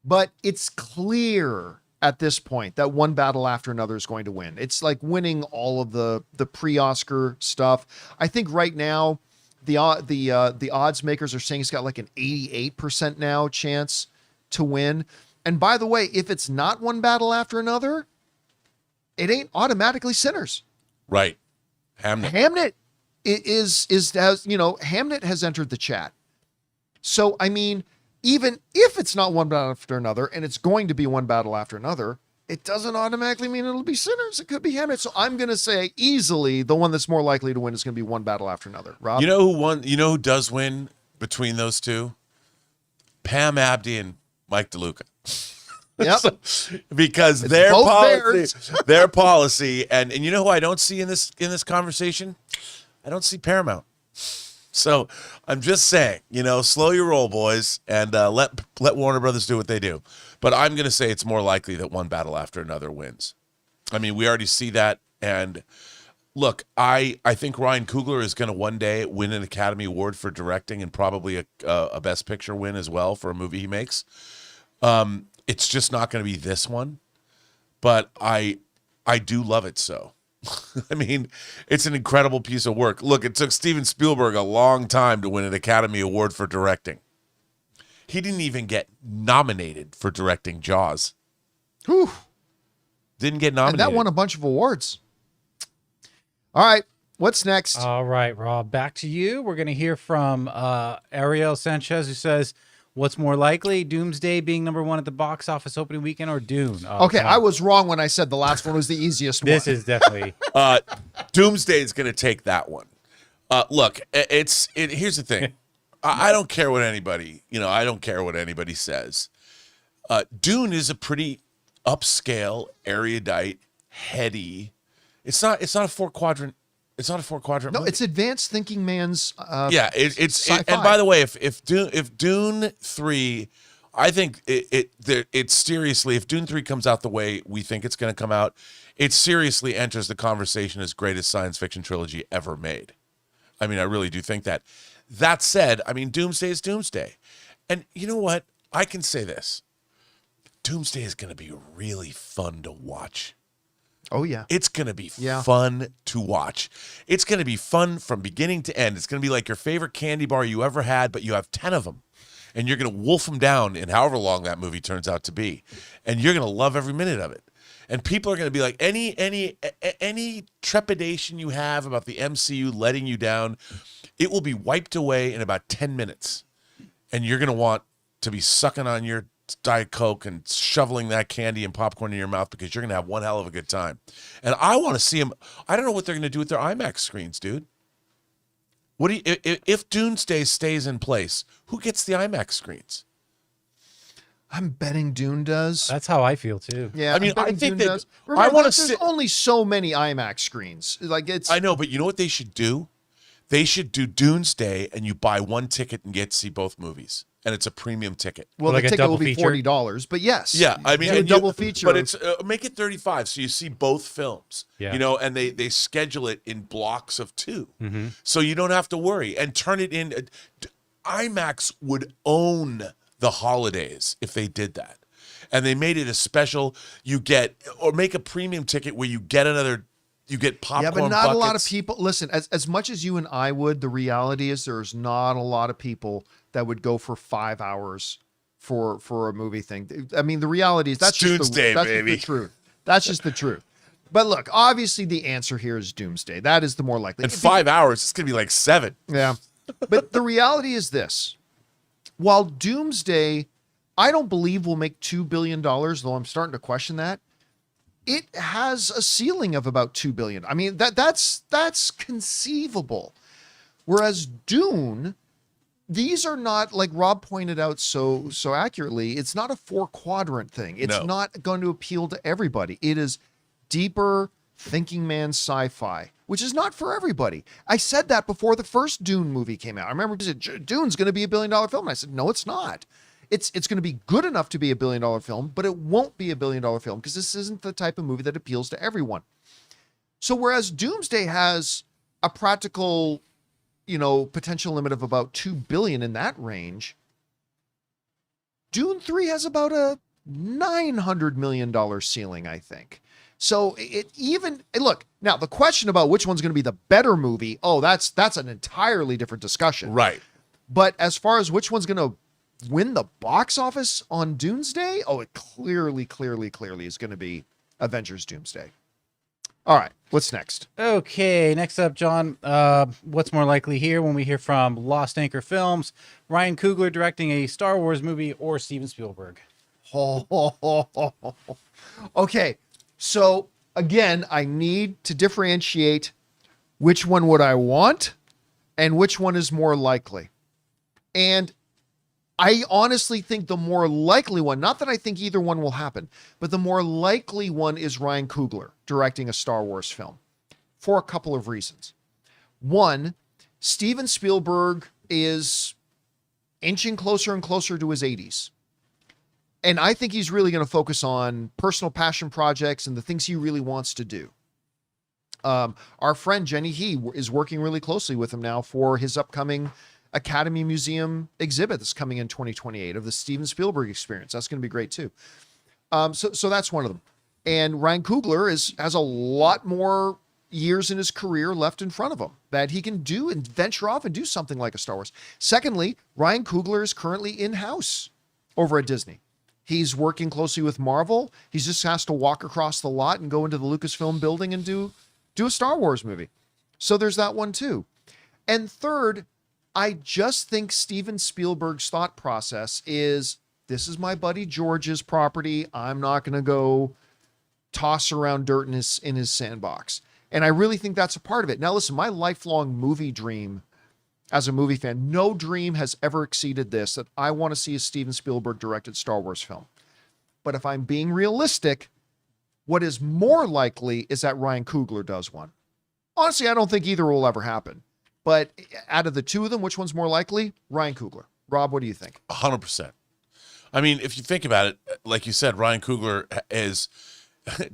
But it's clear at this point that One Battle After Another is going to win. It's like winning all of the pre-Oscar stuff. I think right now the odds makers are saying it's got like an 88% now chance to win. And by the way, if it's not One Battle After Another, it ain't automatically Sinners. Right. Hamnet Hamnet has entered the chat. So, I mean, even if it's not One Battle After Another and it's going to be One Battle After Another, it doesn't automatically mean it'll be Sinners. It could be Hamnet. So I'm going to say easily the one that's more likely to win is going to be One Battle After Another. Rob? You know who won? You know who does win between those two? Pam Abdi and Mike DeLuca. Yep. Because their policy, and you know who I don't see in this conversation? I don't see Paramount. So I'm just saying, slow your roll, boys, and let Warner Brothers do what they do. But I'm going to say it's more likely that One Battle After Another wins. I mean, we already see that. And look, I think Ryan Coogler is going to one day win an Academy Award for directing and probably a Best Picture win as well for a movie he makes. It's just not going to be this one, but I do love it so. I mean, it's an incredible piece of work. Look, it took Steven Spielberg a long time to win an Academy Award for directing. He didn't even get nominated for directing Jaws. Whew. Didn't get And nominated. that won a bunch of awards. All right. What's next? All right, Rob, back to you. We're going to hear from Ariel Sanchez, who says, what's more likely, Doomsday being #1 at the box office opening weekend or Dune? Oh, Okay, come on. I was wrong when I said the last one was the easiest one. This is definitely... Doomsday is going to take that one. Look, here's the thing. I don't care what anybody, I don't care what anybody says. Dune is a pretty upscale, erudite, heady. It's not a 4-quadrant. It's not a 4-quadrant. No, movie. it's advanced thinking man's. It's sci-fi. and by the way, if Dune 3, I think it's seriously, if Dune 3 comes out the way we think it's going to come out, it seriously enters the conversation as greatest science fiction trilogy ever made. I mean, I really do think that. That said, I mean, Doomsday is Doomsday. And you know what? I can say this. Doomsday is going to be really fun to watch. Oh, yeah. It's going to be fun to watch. It's going to be fun from beginning to end. It's going to be like your favorite candy bar you ever had, but you have 10 of them. And you're going to wolf them down in however long that movie turns out to be. And you're going to love every minute of it. And people are going to be like, any trepidation you have about the MCU letting you down, it will be wiped away in about 10 minutes. And you're going to want to be sucking on your Diet Coke and shoveling that candy and popcorn in your mouth because you're going to have one hell of a good time. And I want to see them. I don't know what they're going to do with their IMAX screens, dude. What do you, if Doomsday stays in place, who gets the IMAX screens? I'm betting Dune does. That's how I feel, too. Yeah, I mean, I'm I betting think Dune that does. I Remember, want to there's sit. only so many IMAX screens. Like it's. I know, but you know what they should do? They should do Doomsday, and you buy one ticket and get to see both movies, and it's a premium ticket. Well, Like the a ticket will double be feature? $40, but yes. Yeah, I mean, do a and you- double feature. but it's make it 35, so you see both films. Yeah. And they schedule it in blocks of 2, so you don't have to worry and turn it in. IMAX would own the holidays if they did that, and they made it a special. You get or make a premium ticket where you get another. You get popcorn. Yeah, but not buckets. a lot of people. Listen, as much as you and I would, the reality is there's not a lot of people that would go for 5 hours for a movie thing. I mean, the reality is that's just Doomsday, that's baby. just the truth. That's just the truth. But look, obviously the answer here is Doomsday. That is the more likely. In 5 hours, it's gonna be like 7. Yeah. But the reality is this. While Doomsday, I don't believe will make $2 billion, though I'm starting to question that. It has a ceiling of about $2 billion. I mean, that's conceivable. Whereas Dune, these are not, like Rob pointed out so accurately, it's not a 4-quadrant thing. It's No. not going to appeal to everybody. It is deeper thinking man sci-fi, which is not for everybody. I said that before the first Dune movie came out. I remember people said, Dune's going to be $1 billion film. And I said, no, it's not. It's going to be good enough to be $1 billion film, but it won't be $1 billion film because this isn't the type of movie that appeals to everyone. So whereas Doomsday has a practical, potential limit of about $2 billion in that range, Dune 3 has about a $900 million ceiling, I think. So look, now the question about which one's going to be the better movie, that's an entirely different discussion. Right. But as far as which one's going to win the box office on Doomsday, it clearly is going to be Avengers Doomsday. All right, what's next? Okay, next up, John. What's more likely here when we hear from Lost Anchor Films, Ryan Coogler directing a Star Wars movie, or Steven Spielberg? Okay, so again, I need to differentiate which one would I want and which one is more likely. And I honestly think the more likely one, not that I think either one will happen, but the more likely one is Ryan Coogler directing a Star Wars film for a couple of reasons. One, Steven Spielberg is inching closer and closer to his 80s. And I think he's really going to focus on personal passion projects and the things he really wants to do. Our friend Jenny He is working really closely with him now for his upcoming Academy Museum exhibit that's coming in 2028 of the Steven Spielberg experience. That's going to be great too. So that's one of them. And Ryan Coogler has a lot more years in his career left in front of him that he can do and venture off and do something like a Star Wars. Secondly, Ryan Coogler is currently in-house over at Disney. He's working closely with Marvel. He just has to walk across the lot and go into the Lucasfilm building and do a Star Wars movie. So there's that one too. And third, I just think Steven Spielberg's thought process is, this is my buddy George's property. I'm not going to go toss around dirt in his sandbox. And I really think that's a part of it. Now, listen, my lifelong movie dream as a movie fan, no dream has ever exceeded this, that I want to see a Steven Spielberg directed Star Wars film. But if I'm being realistic, what is more likely is that Ryan Coogler does one. Honestly, I don't think either will ever happen. But out of the two of them, which one's more likely? Ryan Coogler. Rob, what do you think? 100%. I mean, if you think about it, like you said, Ryan Coogler is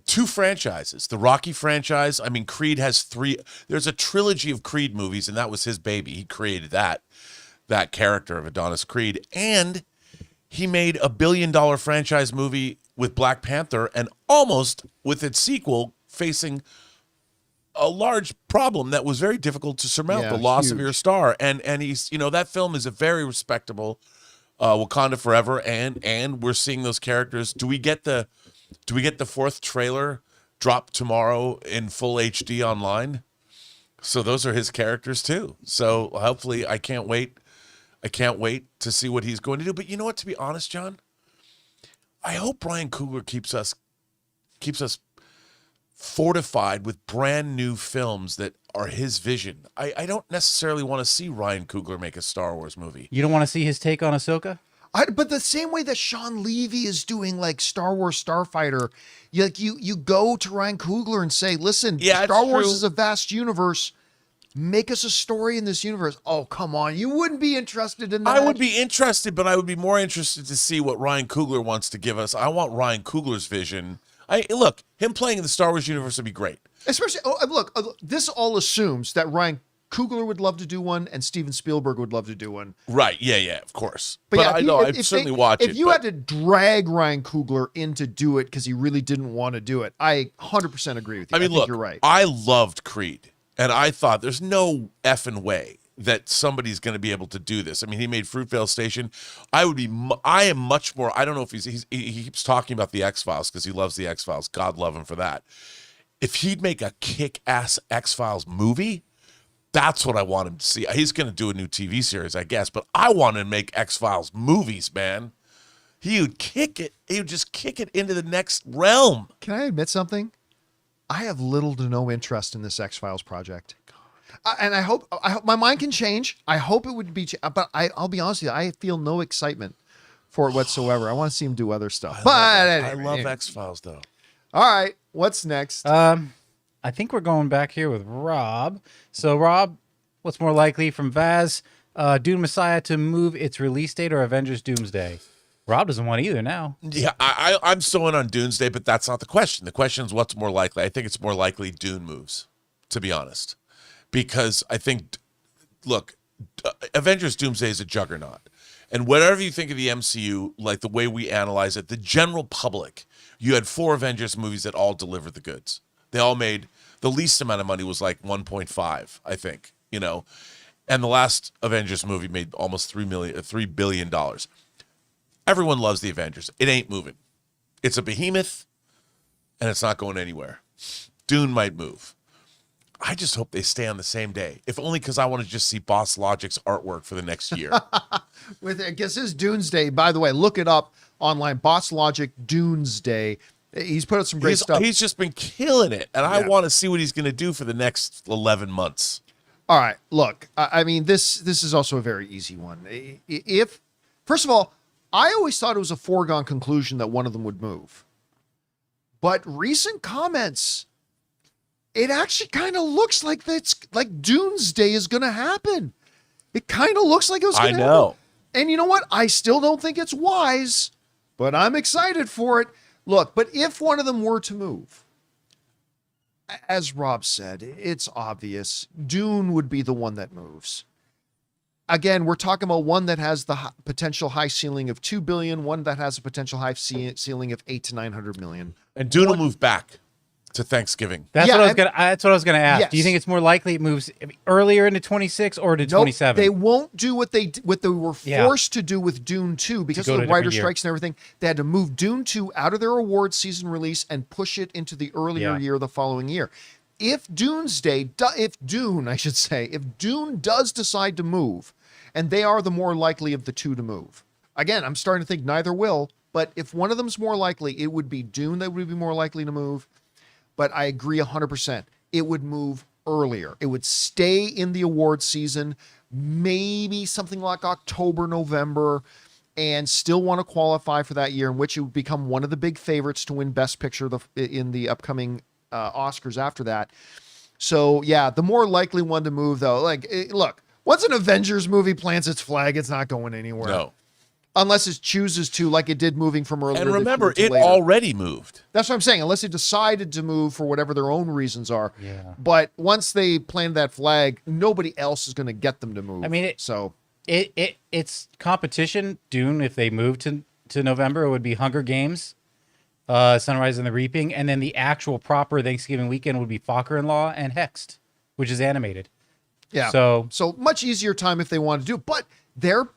two franchises. The Rocky franchise, I mean, Creed has 3. There's a trilogy of Creed movies, and that was his baby. He created that character of Adonis Creed. And he made a $1 billion franchise movie with Black Panther, and almost with its sequel facing a large problem that was very difficult to surmount, the loss of your star. And he's, that film is a very respectable Wakanda Forever, and we're seeing those characters. Do we get the 4th trailer drop tomorrow in full HD online? So those are his characters too. So hopefully, I can't wait to see what he's going to do. But you know what, to be honest, John, I hope Ryan Coogler keeps us fortified with brand new films that are his vision. I don't necessarily want to see Ryan Coogler make a Star Wars movie. You don't want to see his take on Ahsoka? But the same way that Sean Levy is doing like Star Wars Starfighter, you go to Ryan Coogler and say, listen, Star Wars is a vast universe. Make us a story in this universe. Oh, come on. You wouldn't be interested in that. I would be interested, but I would be more interested to see what Ryan Coogler wants to give us. I want Ryan Coogler's vision. Look, him playing in the Star Wars universe would be great. Especially, this all assumes that Ryan Coogler would love to do one and Steven Spielberg would love to do one. Right, yeah, of course. But yeah, I know, I'd certainly watch it. If you had to drag Ryan Coogler in to do it because he really didn't want to do it, I 100% agree with you. I mean, look, you're right. I loved Creed, and I thought there's no effing way that somebody's going to be able to do this. I mean, he made Fruitvale Station. I am much more, I don't know if he keeps talking about the X-Files because he loves the X-Files. God love him for that. If he'd make a kick-ass X-Files movie, that's what I want him to see. He's going to do a new TV series, I guess, but I want him to make X-Files movies, man. He would kick it. He would just kick it into the next realm. Can I admit something? I have little to no interest in this X-Files project. And I hope my mind can change. I hope it would be, but I'll be honest with you, I feel no excitement for it whatsoever. I want to see him do other stuff. I love X-Files, though. All right, what's next? I think we're going back here with Rob. So, Rob, what's more likely from Vaz? Dune Messiah to move its release date or Avengers Doomsday? Rob doesn't want either now. Yeah, I'm still in on Doomsday, but that's not the question. The question is what's more likely. I think it's more likely Dune moves, to be honest. Because I think, look, Avengers Doomsday is a juggernaut. And whatever you think of the MCU, like the way we analyze it, the general public, you had 4 Avengers movies that all delivered the goods. They all made, the least amount of money was like 1.5, I think, And the last Avengers movie made almost $3 billion. Everyone loves the Avengers. It ain't moving. It's a behemoth, and it's not going anywhere. Dune might move. I just hope they stay on the same day, if only because I want to just see Boss Logic's artwork for the next year. I guess this is Doomsday. By the way, look it up online. Boss Logic Doomsday. He's put out some great stuff. He's just been killing it, and I want to see what he's going to do for the next 11 months. All right, look. I mean, this is also a very easy one. First of all, I always thought it was a foregone conclusion that one of them would move, but recent comments. It actually kind of looks like Doomsday is going to happen. It kind of looks like it was going to happen. I know. And you know what? I still don't think it's wise, but I'm excited for it. Look, but if one of them were to move, as Rob said, it's obvious. Dune would be the one that moves. Again, we're talking about one that has the potential high ceiling of $2 billion, one that has a potential high ceiling of $800 to $900 million. And Dune will move back. to Thanksgiving. That's Yeah, what I was and- gonna. That's what I was gonna ask. Yes. Do you think it's more likely it moves earlier into 26 or to Nope, 27? they won't do what they were Yeah. forced to do with Dune 2 because go of to the a writer different year. strikes and everything. They had to move Dune 2 out of their award season release and push it into the earlier Yeah. year the following year. If Dune does decide to move, and they are the more likely of the two to move. Again, I'm starting to think neither will, but if one of them's more likely, it would be Dune that would be more likely to move. But I agree 100%. It would move earlier. It would stay in the award season, maybe something like October, November, and still want to qualify for that year, in which it would become one of the big favorites to win Best Picture in the upcoming Oscars after that. So, yeah, the more likely one to move, though, look, once an Avengers movie plants its flag, it's not going anywhere. No. Unless it chooses to, like it did moving from earlier. And this remember, year to it later. already moved. That's what I'm saying. Unless they decided to move for whatever their own reasons are. Yeah. But once they plant that flag, nobody else is going to get them to move. I mean, so it's competition. Dune, if they move to November, it would be Hunger Games, Sunrise and the Reaping, and then the actual proper Thanksgiving weekend would be Fokker-in-Law and Hexed, which is animated. yeah. So much easier time if they want to do it. But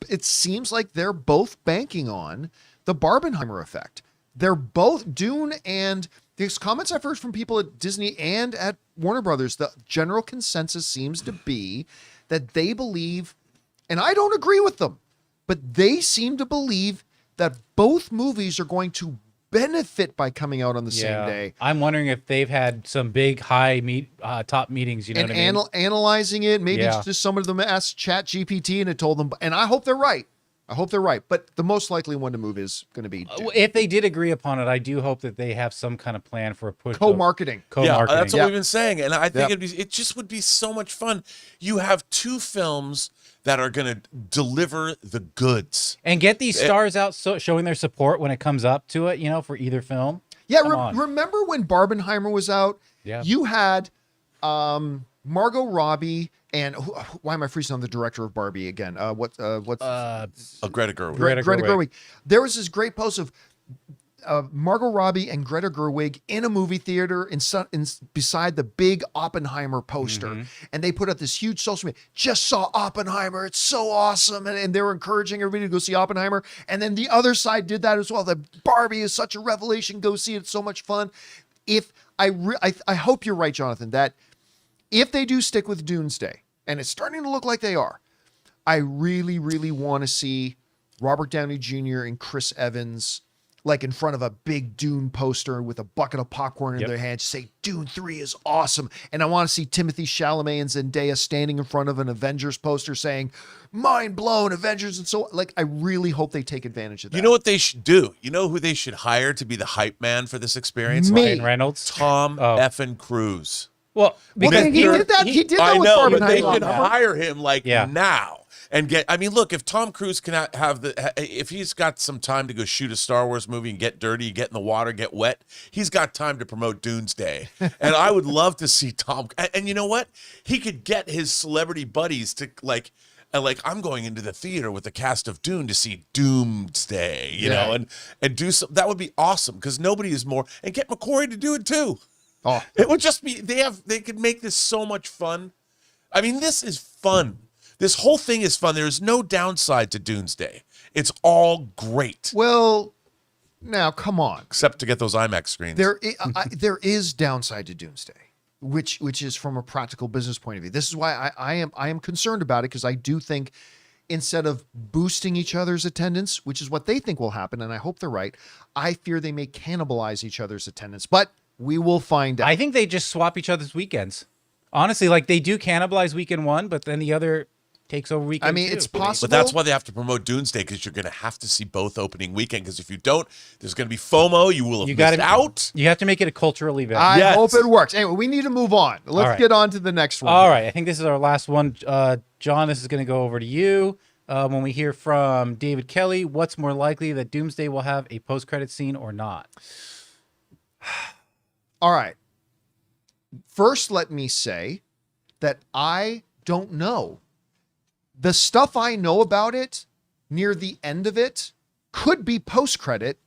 it seems like they're both banking on the Barbenheimer effect. They're both Dune, and these comments I've heard from people at Disney and at Warner Brothers, the general consensus seems to be that they believe, and I don't agree with them, but they seem to believe that both movies are going to benefit by coming out on the same day. I'm wondering if they've had some big top meetings. You know And what I mean? analyzing it, maybe Yeah. it's just some of them asked Chat GPT and it told them, and I hope they're right. But the most likely one to move is going to be Dune. If they did agree upon it, I do hope that they have some kind of plan for a push. Co-marketing. Yeah, that's what Yeah. we've been saying, and I think Yep. it just would be so much fun. You have two films that are going to deliver the goods. And get these stars out showing their support when it comes up to it, for either film. Yeah, Come on. remember when Barbenheimer was out? Yeah. You had Margot Robbie and why am I freezing on the director of Barbie again? What's Greta Gerwig. Greta Gerwig. There was this great post of Margot Robbie and Greta Gerwig in a movie theater beside the big Oppenheimer poster. And they put up this huge social media, just saw Oppenheimer. It's so awesome. And they were encouraging everybody to go see Oppenheimer. And then the other side did that as well. That Barbie is such a revelation. Go see it. It's so much fun. I hope you're right, Jonathan, that if they do stick with Doomsday, and it's starting to look like they are, I really, really want to see Robert Downey Jr. and Chris Evans like in front of a big Dune poster with a bucket of popcorn in their hand, say Dune 3 is awesome. And I want to see Timothee Chalamet and Zendaya standing in front of an Avengers poster saying, mind blown, Avengers. And so I really hope they take advantage of that. You know what they should do? You know who they should hire to be the hype man for this experience? Me. Ryan Reynolds. Tom effing Cruise. Well, Well, because he did that. He did that I with know, but they Barbenheimer. should hire him Yeah. now and get. I mean, look, if Tom Cruise can if he's got some time to go shoot a Star Wars movie and get dirty, get in the water, get wet, he's got time to promote Doomsday. And I would love to see Tom. And you know what? He could get his celebrity buddies to I'm going into the theater with the cast of Dune to see Doomsday, you know, and do some. That would be awesome because nobody is more. And get McQuarrie to do it too. Oh, It would just be they could make this so much fun. I mean, this is fun. This whole thing is fun. There is no downside to Doomsday. It's all great. well, now come on. Except to get those IMAX screens. There is downside to Doomsday, which is from a practical business point of view. This is why I am concerned about it, because I do think instead of boosting each other's attendance, which is what they think will happen, and I hope they're right, I fear they may cannibalize each other's attendance. But we will find out. I think they just swap each other's weekends. Honestly, they do cannibalize weekend one, but then the other takes over weekend I mean, two. it's possible. But that's why they have to promote Doomsday, because you're going to have to see both opening weekend. Because if you don't, there's going to be FOMO. You will have missed out. You have to make it a cultural event. I Yes. hope it works. Anyway, we need to move on. Let's right. get on to the next one. All right, I think this is our last one. John, this is going to go over to you. When we hear from David Kelly, what's more likely that Doomsday will have a post-credit scene or not? All right. First, let me say that I don't know. The stuff I know about it near the end of it could be post-credit,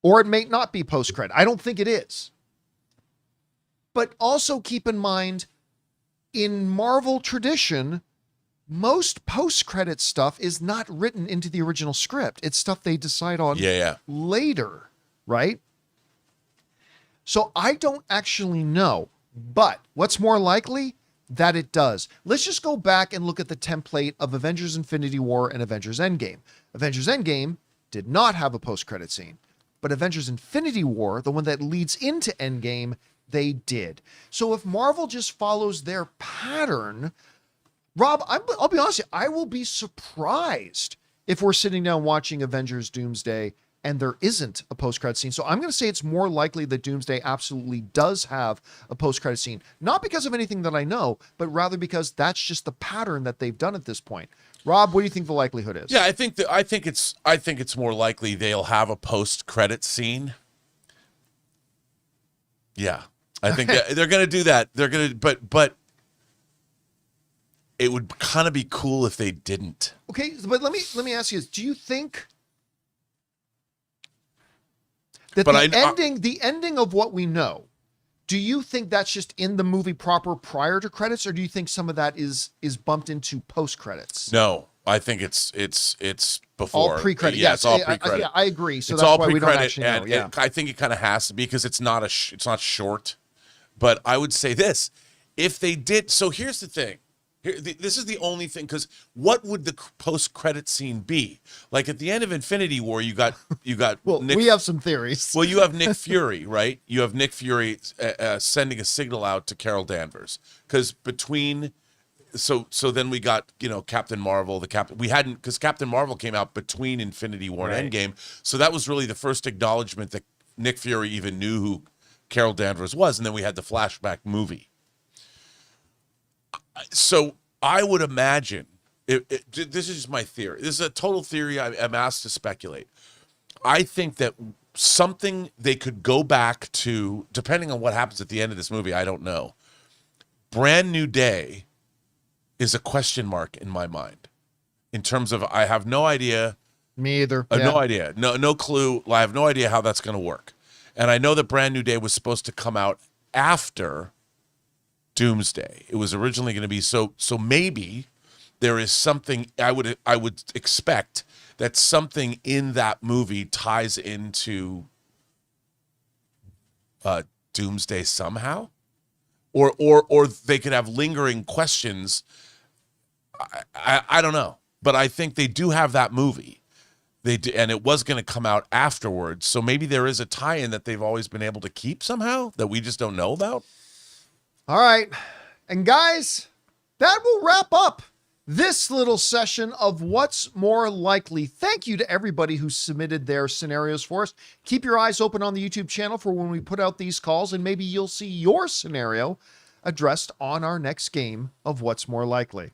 or it may not be post-credit. I don't think it is. But also keep in mind, in Marvel tradition, most post-credit stuff is not written into the original script. It's stuff they decide on later, right? So I don't actually know, but what's more likely? That it does. Let's just go back and look at the template of Avengers Infinity War and Avengers Endgame. Avengers Endgame did not have a post-credit scene, but Avengers Infinity War, the one that leads into Endgame, they did. So if Marvel just follows their pattern, Rob, I'll be honest with you, I will be surprised if we're sitting down watching Avengers Doomsday and there isn't a post-credit scene. So I'm going to say it's more likely that Doomsday absolutely does have a post-credit scene. Not because of anything that I know, but rather because that's just the pattern that they've done at this point. Rob, what do you think the likelihood is? Yeah, I think it's more likely they'll have a post-credit scene. Yeah. I think they're going to do that. They're going to but it would kind of be cool if they didn't. Okay, but let me ask you this. Do you think that the ending of what we know, do you think that's just in the movie proper prior to credits, or do you think some of that is bumped into post credits? No, I think it's before. All pre-credit. Yeah, Yes, it's all pre-credit. I agree. So it's that's all why we don't pre-credit, actually know. and Yeah. I think it kind of has to be because it's not it's not short. But I would say this: if they did, so here's the thing. This is the only thing, because what would the post-credit scene be? Like at the end of Infinity War, you got Well, Nick, we have some theories. well, you have Nick Fury, right? You have Nick Fury sending a signal out to Carol Danvers, because between so then we got Captain Marvel, because Captain Marvel came out between Infinity War and Endgame, so that was really the first acknowledgement that Nick Fury even knew who Carol Danvers was, and then we had the flashback movie. So I would imagine, this is just my theory. This is a total theory. I'm asked to speculate. I think that something they could go back to, depending on what happens at the end of this movie, I don't know. Brand New Day is a question mark in my mind. In terms of, I have no idea. Me either. No idea. No clue. I have no idea how that's going to work. And I know that Brand New Day was supposed to come out after Doomsday. It was originally going to be so maybe there is something I would expect that something in that movie ties into Doomsday somehow, or they could have lingering questions. I don't know, but I think they do have that movie. They do, and it was going to come out afterwards, so maybe there is a tie-in that they've always been able to keep somehow that we just don't know about. All right. And guys, that will wrap up this little session of What's More Likely. Thank you to everybody who submitted their scenarios for us. Keep your eyes open on the YouTube channel for when we put out these calls, and maybe you'll see your scenario addressed on our next game of What's More Likely.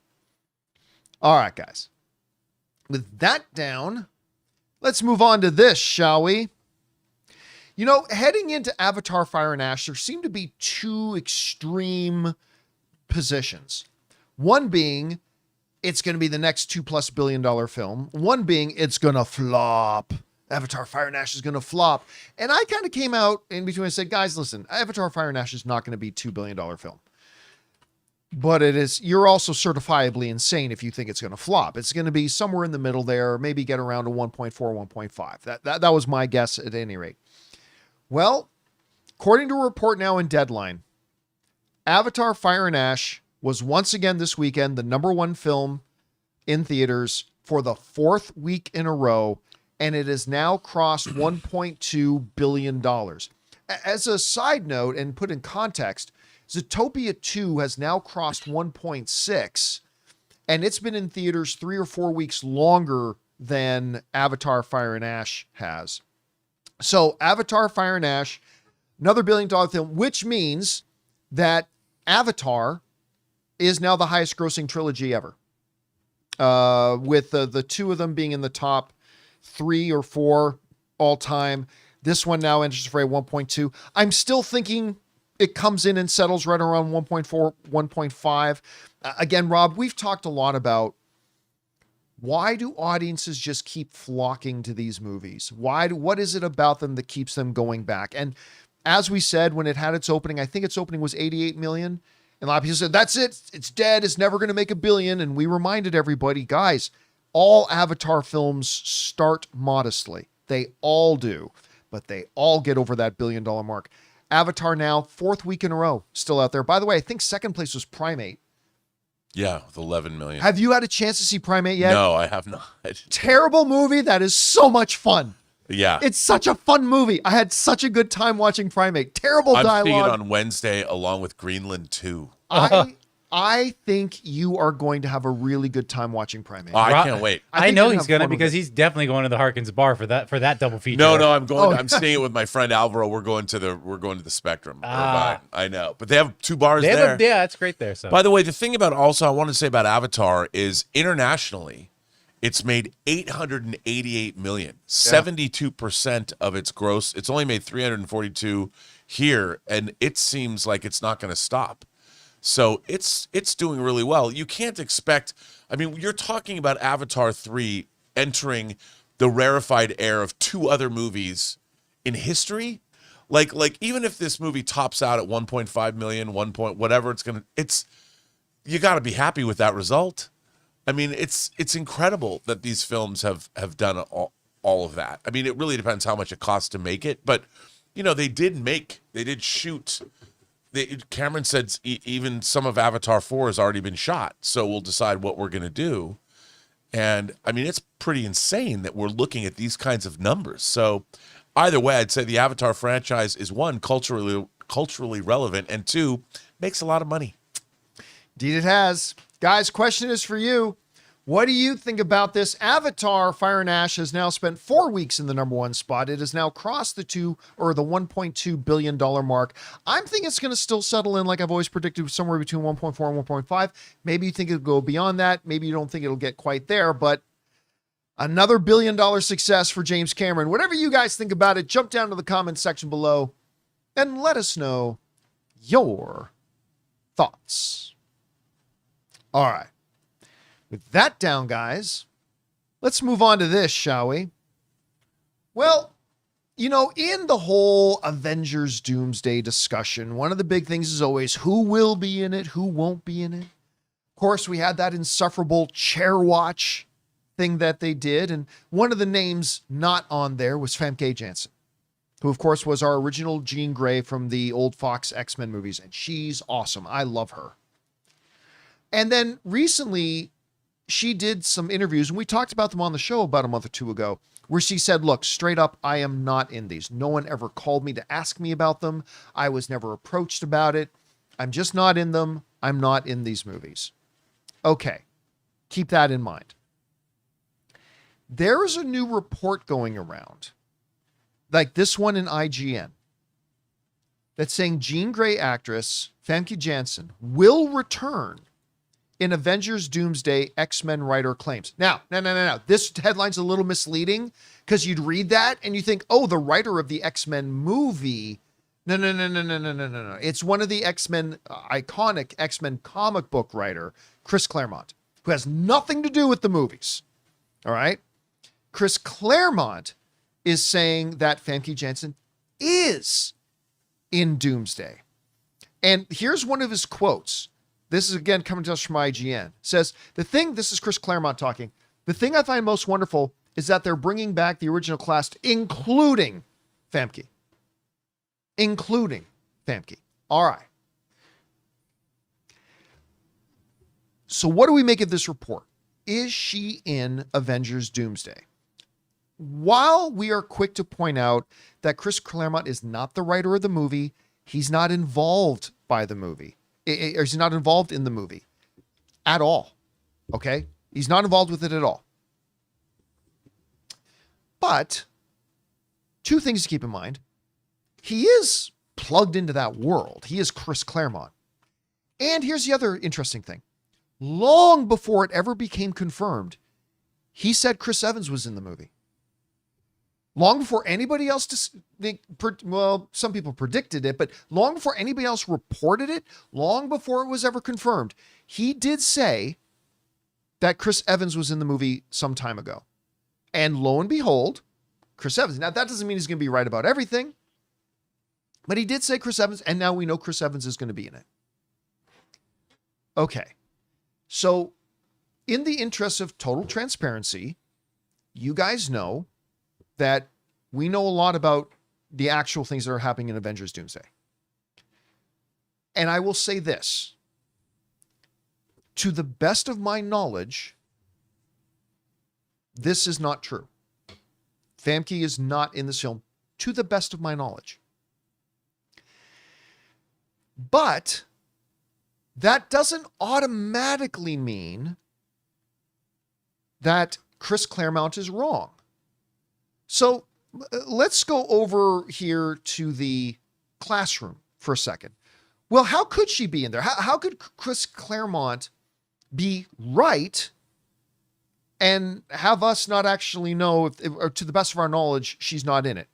All right, guys. With that down, let's move on to this, shall we? Heading into Avatar Fire and Ash, there seem to be two extreme positions. One being, it's going to be the next $2+ billion film. One being, it's going to flop. Avatar Fire and Ash is going to flop. And I kind of came out in between and said, guys, listen, Avatar Fire and Ash is not going to be a $2 billion film. But you're also certifiably insane if you think it's going to flop. It's going to be somewhere in the middle there, maybe get around to 1.4, 1.5. That was my guess at any rate. Well, according to a report now in Deadline, Avatar Fire and Ash was once again this weekend the #1 film in theaters for the 4th week in a row, and it has now crossed $1.2 billion. As a side note, and put in context, Zootopia 2 has now crossed 1.6, and it's been in theaters 3 or 4 weeks longer than Avatar Fire and Ash has. So Avatar Fire and Ash, another $1 billion film, which means that Avatar is now the highest grossing trilogy ever. With the two of them being in the top 3 or 4 all time. This one now enters for a 1.2. I'm still thinking it comes in and settles right around 1.4, 1.5. Again, Rob, we've talked a lot about why do audiences just keep flocking to these movies? What is it about them that keeps them going back? And as we said, when it had its opening, I think its opening was 88 million. And a lot of people said, that's it. It's dead. It's never going to make $1 billion. And we reminded everybody, guys, all Avatar films start modestly. They all do, but they all get over that $1 billion mark. Avatar now, 4th week in a row, still out there. By the way, I think second place was Primate. Yeah, with 11 million. Have you had a chance to see Primate yet? No, I have not. Terrible movie that is so much fun. Yeah. It's such a fun movie. I had such a good time watching Primate. Terrible I'm dialogue. seeing it on Wednesday along with Greenland 2. I think you are going to have a really good time watching Primate. I can't wait. I think know you're he's have gonna fun with because it. he's definitely going to the Harkins bar for that double feature. No, I'm going. Oh. I'm seeing it with my friend Alvaro. We're going to the Spectrum. Ah. Irvine. I know, but they have 2 bars They there. have yeah, that's great there. So By the way, the thing about also I want to say about Avatar is internationally, it's made 888 million, 72% of its gross. It's only made 342 here, and it seems like it's not going to stop. So it's doing really well. You can't expect. I mean, you're talking about Avatar 3 entering the rarefied air of 2 other movies in history. Like even if this movie tops out at 1.5 million, 1 point whatever you got to be happy with that result. I mean, it's incredible that these films have done all of that. I mean, it really depends how much it costs to make it, but they did shoot. Cameron said even some of Avatar 4 has already been shot, so we'll decide what we're going to do. And I mean, it's pretty insane that we're looking at these kinds of numbers. So either way, I'd say the Avatar franchise is 1, culturally relevant, and 2, makes a lot of money. Indeed it has. Guys, question is for you. What do you think about this? Avatar Fire and Ash has now spent 4 weeks in the #1 spot. It has now crossed the $1.2 billion mark. I'm thinking it's going to still settle in, like I've always predicted, somewhere between 1.4 and 1.5. Maybe you think it'll go beyond that. Maybe you don't think it'll get quite there, but another $1 billion success for James Cameron. Whatever you guys think about it, jump down to the comments section below and let us know your thoughts. All right. With that down, guys, let's move on to this, shall we? Well, in the whole Avengers Doomsday discussion, one of the big things is always who will be in it, who won't be in it. Of course, we had that insufferable chair watch thing that they did, and one of the names not on there was Famke Janssen, who, of course, was our original Jean Grey from the old Fox X-Men movies, and she's awesome. I love her. And then recently, she did some interviews, and we talked about them on the show about a month or 2 ago, where she said, look, straight up, I am not in these. No one ever called me to ask me about them. I was never approached about it. I'm just not in them. I'm not in these movies. Okay. Keep that in mind. There is a new report going around, like this one in IGN, that's saying Jean Grey actress Famke Janssen will return in Avengers Doomsday, X-Men writer claims. Now. This headline's a little misleading because you'd read that and you think, oh, the writer of the X-Men movie. No. It's one of the X-Men, iconic X-Men comic book writer, Chris Claremont, who has nothing to do with the movies. All right? Chris Claremont is saying that Famke Janssen is in Doomsday. And here's one of his quotes. This is, again, coming to us from IGN. Says, this is Chris Claremont talking. The thing I find most wonderful is that they're bringing back the original cast, including Famke. All right. So what do we make of this report? Is she in Avengers Doomsday? While we are quick to point out that Chris Claremont is not the writer of the movie, he's not involved by the movie. Or he's not involved in the movie at all. Okay? He's not involved with it at all. But 2 things to keep in mind. He is plugged into that world. He is Chris Claremont. And here's the other interesting thing. Long before it ever became confirmed, he said Chris Evans was in the movie. Long before anybody else, some people predicted it, but long before anybody else reported it, long before it was ever confirmed, he did say that Chris Evans was in the movie some time ago. And lo and behold, Chris Evans. Now, that doesn't mean he's going to be right about everything. But he did say Chris Evans, and now we know Chris Evans is going to be in it. Okay. So, in the interest of total transparency, you guys know that we know a lot about the actual things that are happening in Avengers Doomsday. And I will say this. To the best of my knowledge, this is not true. Famke is not in this film, to the best of my knowledge. But that doesn't automatically mean that Chris Claremont is wrong. So let's go over here to the classroom for a second. Well, how could she be in there? How could Chris Claremont be right and have us not actually know, or to the best of our knowledge, she's not in it?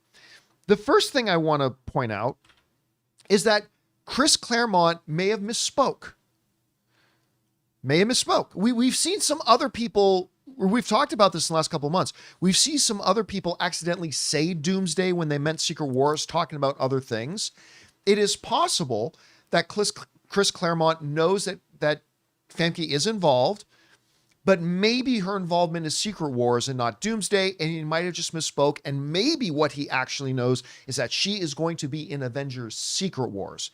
The first thing I want to point out is that Chris Claremont may have misspoke. We've seen some other people, we've talked about this in the last couple of months. We've seen some other people accidentally say Doomsday when they meant Secret Wars, talking about other things. It is possible that Chris Claremont knows that Famke is involved, but maybe her involvement is Secret Wars and not Doomsday, and he might have just misspoke, and maybe what he actually knows is that she is going to be in Avengers Secret Wars.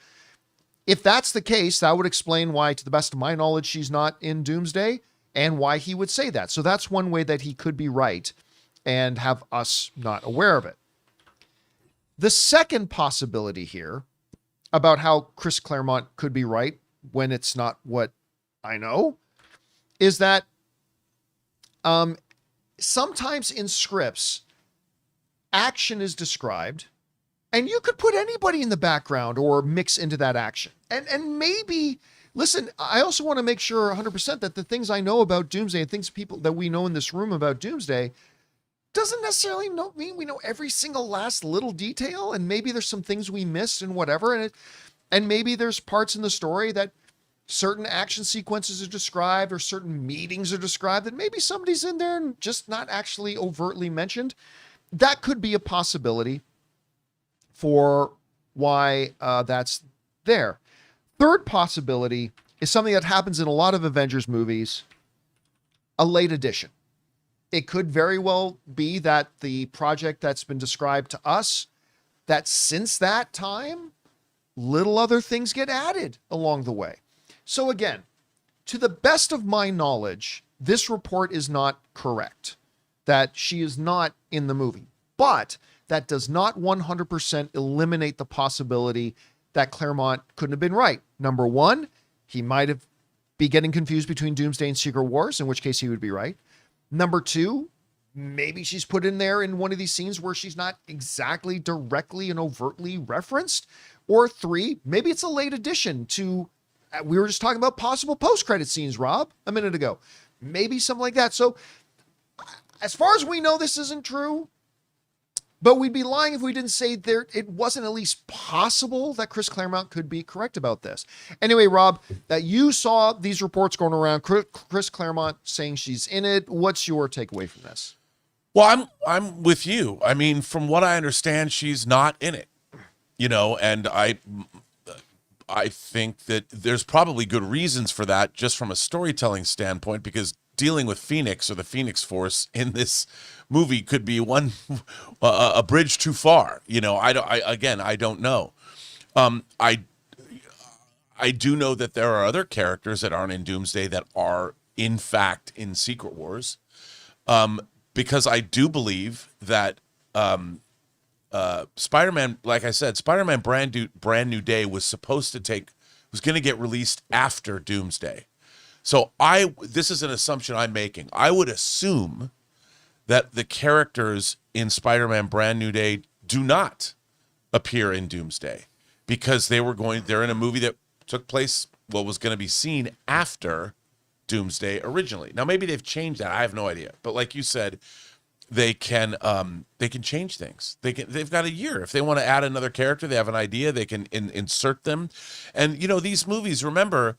If that's the case, that would explain why, to the best of my knowledge, she's not in Doomsday, and why he would say that. So that's one way that he could be right and have us not aware of it. The second possibility here about how Chris Claremont could be right when it's not what I know is that sometimes in scripts, action is described, and you could put anybody in the background or mix into that action. And maybe, listen, I also want to make sure 100% that the things I know about Doomsday and things people that we know in this room about Doomsday doesn't necessarily mean we know every single last little detail. And maybe there's some things we missed and whatever. And maybe there's parts in the story that certain action sequences are described or certain meetings are described that maybe somebody's in there and just not actually overtly mentioned. That could be a possibility for why that's there. Third possibility is something that happens in a lot of Avengers movies, a late addition. It could very well be that the project that's been described to us, that since that time, little other things get added along the way. So again, to the best of my knowledge, this report is not correct, that she is not in the movie. But that does not 100% eliminate the possibility that Claremont couldn't have been right. Number one, he might have be getting confused between Doomsday and Secret Wars, in which case he would be right. Number two, maybe she's put in there in one of these scenes where she's not exactly directly and overtly referenced. Or three, maybe it's a late addition to, we were just talking about possible post-credit scenes, Rob, a minute ago. Maybe something like that. So as far as we know, this isn't true. But we'd be lying if we didn't say it wasn't at least possible that Chris Claremont could be correct about this. Anyway, Rob, that you saw these reports going around, Chris Claremont saying she's in it. What's your takeaway from this? Well, I'm with you. I mean, from what I understand, she's not in it. You know, and I think that there's probably good reasons for that, just from a storytelling standpoint, because dealing with Phoenix or the Phoenix Force in this movie could be a bridge too far. You know, I don't know. I do know that there are other characters that aren't in Doomsday that are in fact in Secret Wars, because I do believe that Spider-Man, like I said, Spider-Man Brand New Day was going to get released after Doomsday. So this is an assumption I'm making. I would assume that the characters in Spider-Man Brand New Day do not appear in Doomsday, because they're in a movie that took place, was going to be seen after Doomsday originally. Now maybe they've changed that. I have no idea. But like you said, they can change things. They've got a year. If they want to add another character, they have an idea, they can insert them. And you know, these movies, remember,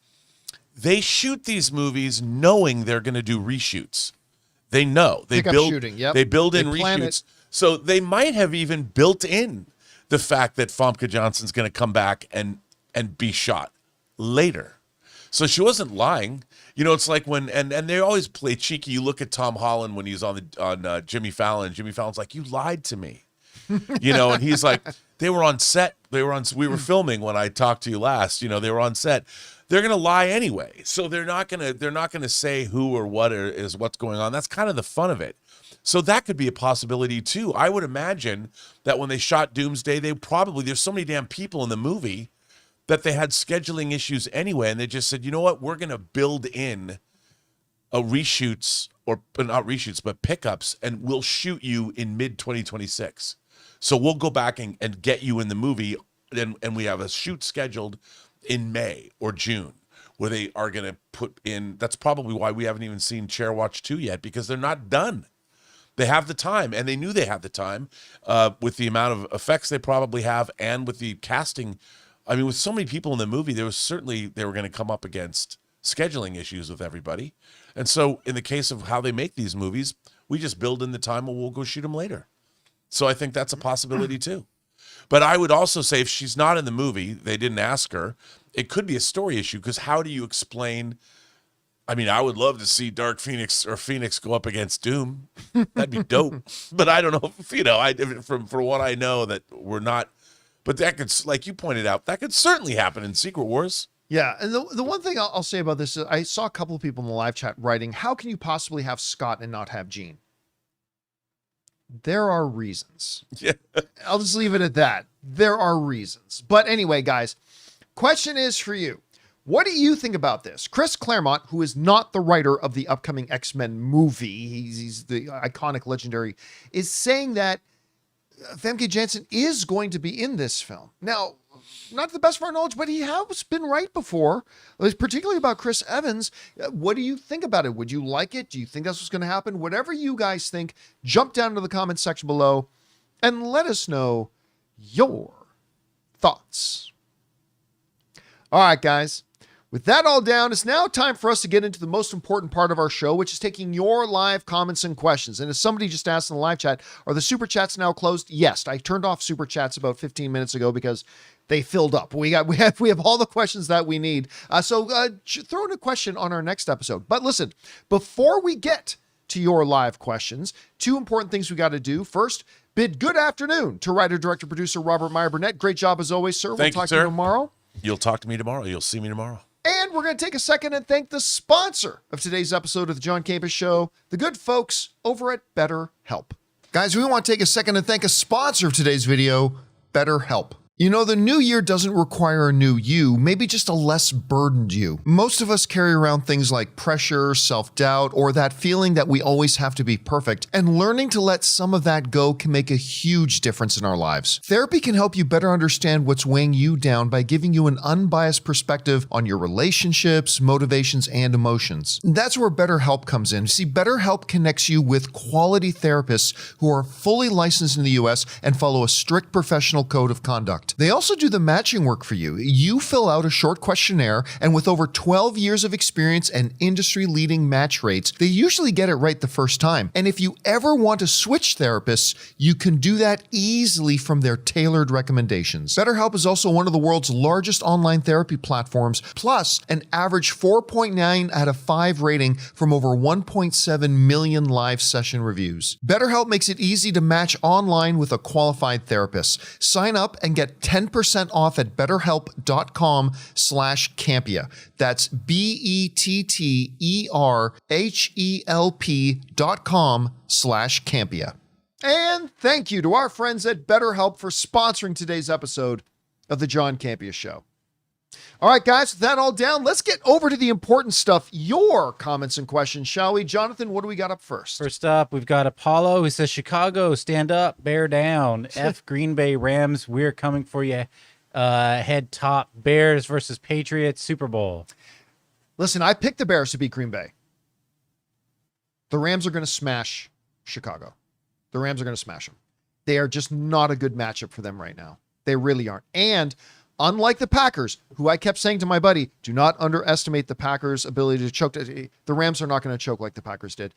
they shoot these movies knowing they're going to do reshoots. They know. They build in reshoots. So they might have even built in the fact that Famke Janssen's going to come back and be shot later. So she wasn't lying. You know, it's like when and they always play cheeky. You look at Tom Holland when he's on Jimmy Fallon. Jimmy Fallon's like, "You lied to me," you know, and he's like, "They were on set. We were filming when I talked to you last. You know, they were on set. They're gonna lie anyway. So they're not gonna say who or what is what's going on. That's kind of the fun of it. So that could be a possibility too. I would imagine that when they shot Doomsday, there's so many damn people in the movie that they had scheduling issues anyway, and they just said, you know what, we're going to build in a reshoots, or not reshoots, but pickups, and we'll shoot you in mid-2026. So we'll go back and get you in the movie, and we have a shoot scheduled in May or June, where they are going to put in, that's probably why we haven't even seen Chair Watch 2 yet, because they're not done. They have the time, and they knew they had the time with the amount of effects they probably have, and with the casting. I mean, with so many people in the movie, they were going to come up against scheduling issues with everybody. And so in the case of how they make these movies, we just build in the time and we'll go shoot them later. So I think that's a possibility too. But I would also say if she's not in the movie, they didn't ask her, it could be a story issue, because how do you explain? I mean, I would love to see Dark Phoenix or Phoenix go up against Doom. That'd be dope. But I don't know if, you know, from what I know, that we're not. But that could, like you pointed out, that could certainly happen in Secret Wars. Yeah, and the one thing I'll say about this is I saw a couple of people in the live chat writing, how can you possibly have Scott and not have Jean? There are reasons. Yeah. I'll just leave it at that. There are reasons. But anyway, guys, question is for you. What do you think about this? Chris Claremont, who is not the writer of the upcoming X-Men movie, he's the iconic legendary, is saying that Famke Janssen is going to be in this film. Now, not to the best of our knowledge, but he has been right before, particularly about Chris Evans. What do you think about it? Would you like it? Do you think that's what's going to happen? Whatever you guys think, jump down to the comment section below and let us know your thoughts. All right, guys. With that all down, it's now time for us to get into the most important part of our show, which is taking your live comments and questions. And as somebody just asked in the live chat, are the super chats now closed? Yes, I turned off super chats about 15 minutes ago because they filled up. We have all the questions that we need. So throw in a question on our next episode. But listen, before we get to your live questions, two important things we got to do. First, bid good afternoon to writer, director, producer Robert Meyer Burnett. Great job as always, sir. Thank you, talk sir. to you tomorrow. You'll talk to me tomorrow. You'll see me tomorrow. And we're going to take a second and thank the sponsor of today's episode of the John Campea Show, the good folks over at BetterHelp. Guys, we want to take a second and thank a sponsor of today's video, BetterHelp. You know, the new year doesn't require a new you, maybe just a less burdened you. Most of us carry around things like pressure, self-doubt, or that feeling that we always have to be perfect, and learning to let some of that go can make a huge difference in our lives. Therapy can help you better understand what's weighing you down by giving you an unbiased perspective on your relationships, motivations, and emotions. That's where BetterHelp comes in. See, BetterHelp connects you with quality therapists who are fully licensed in the US and follow a strict professional code of conduct. They also do the matching work for you. You fill out a short questionnaire, and with over 12 years of experience and industry-leading match rates, they usually get it right the first time. And if you ever want to switch therapists, you can do that easily from their tailored recommendations. BetterHelp is also one of the world's largest online therapy platforms, plus an average 4.9 out of 5 rating from over 1.7 million live session reviews. BetterHelp makes it easy to match online with a qualified therapist. Sign up and get 10% off at betterhelp.com/Campea. That's BetterHelp.com/Campea. And thank you to our friends at BetterHelp for sponsoring today's episode of the John Campea Show. All right, guys, with that all down, let's get over to the important stuff, your comments and questions, shall we? Jonathan, what do we got up first? First up, we've got Apollo who says, Chicago, stand up, bear down. F Green Bay Rams, we're coming for you. Head top, Bears versus Patriots, Super Bowl. Listen, I picked the Bears to beat Green Bay. The Rams are going to smash Chicago. The Rams are going to smash them. They are just not a good matchup for them right now. They really aren't. And Unlike the Packers, who I kept saying to my buddy, do not underestimate the Packers' ability to choke. The Rams are not going to choke like the Packers did.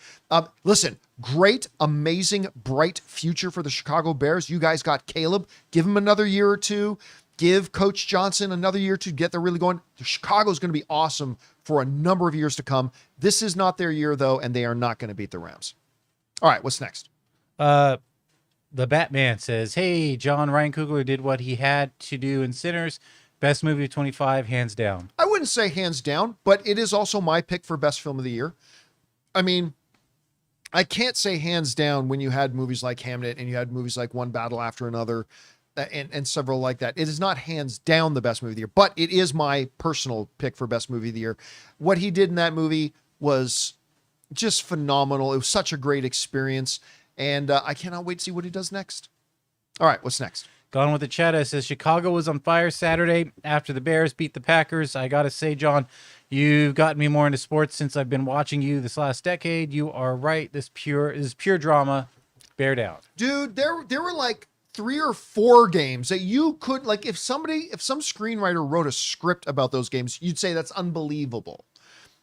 Listen, great, amazing, bright future for the Chicago Bears. You guys got Caleb. Give him another year or two. Give Coach Johnson another year to get them really going. Chicago is going to be awesome for a number of years to come. This is not their year, though, and they are not going to beat the Rams. All right, what's next? The Batman says, hey, John, Ryan Coogler did what he had to do in Sinners. Best movie of 25, hands down. I wouldn't say hands down, but it is also my pick for best film of the year. I mean, I can't say hands down when you had movies like Hamnet and you had movies like One Battle After Another and several like that. It is not hands down the best movie of the year, but it is my personal pick for best movie of the year. What he did in that movie was just phenomenal. It was such a great experience. And I cannot wait to see what he does next. All right, what's next? Gone with the Cheddar says Chicago was on fire Saturday after the Bears beat the Packers. I got to say, John, you've gotten me more into sports since I've been watching you this last decade. You are right. This is pure drama. Bear down. Dude, there were like 3 or 4 games that you could, like, if some screenwriter wrote a script about those games, you'd say that's unbelievable.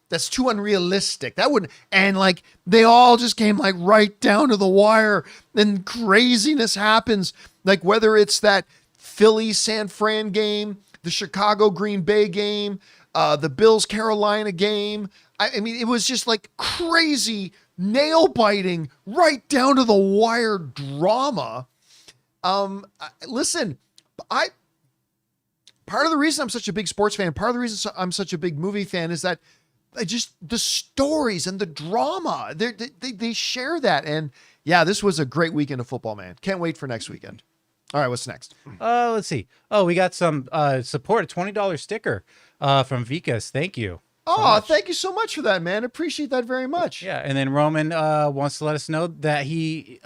That's too unrealistic. That wouldn't, and like they all just came like right down to the wire, and craziness happens. Like whether it's that Philly San Fran game, the Chicago Green Bay game, the Bills Carolina game. I mean, it was just like crazy, nail biting, right down to the wire drama. Listen, part of the reason I'm such a big sports fan, part of the reason I'm such a big movie fan is that just the stories and the drama, they share that. And yeah, this was a great weekend of football, man. Can't wait for next weekend. All right, what's next? Let's see. Oh, we got some support, a $20 sticker from Vikas. Thank you. Oh, thank you so much for that, man. Appreciate that very much. Yeah, and then Roman wants to let us know that he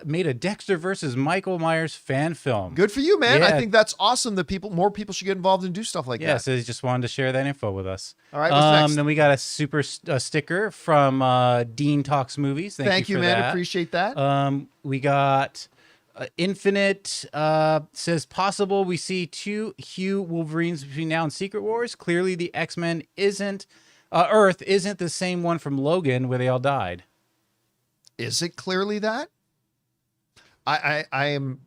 made a Dexter versus Michael Myers fan film. Good for you, man. Yeah. I think that's awesome that more people should get involved and do stuff like Yeah, that. so he just wanted to share that info with us. All right, what's next? Then we got a super sticker from Dean Talks Movies. Thank you for man. that. Appreciate that. We got Infinite says possible we see 2 Hugh Wolverines between now and Secret Wars. Clearly the X-Men Earth isn't the same one from Logan where they all died. Is it clearly that? I am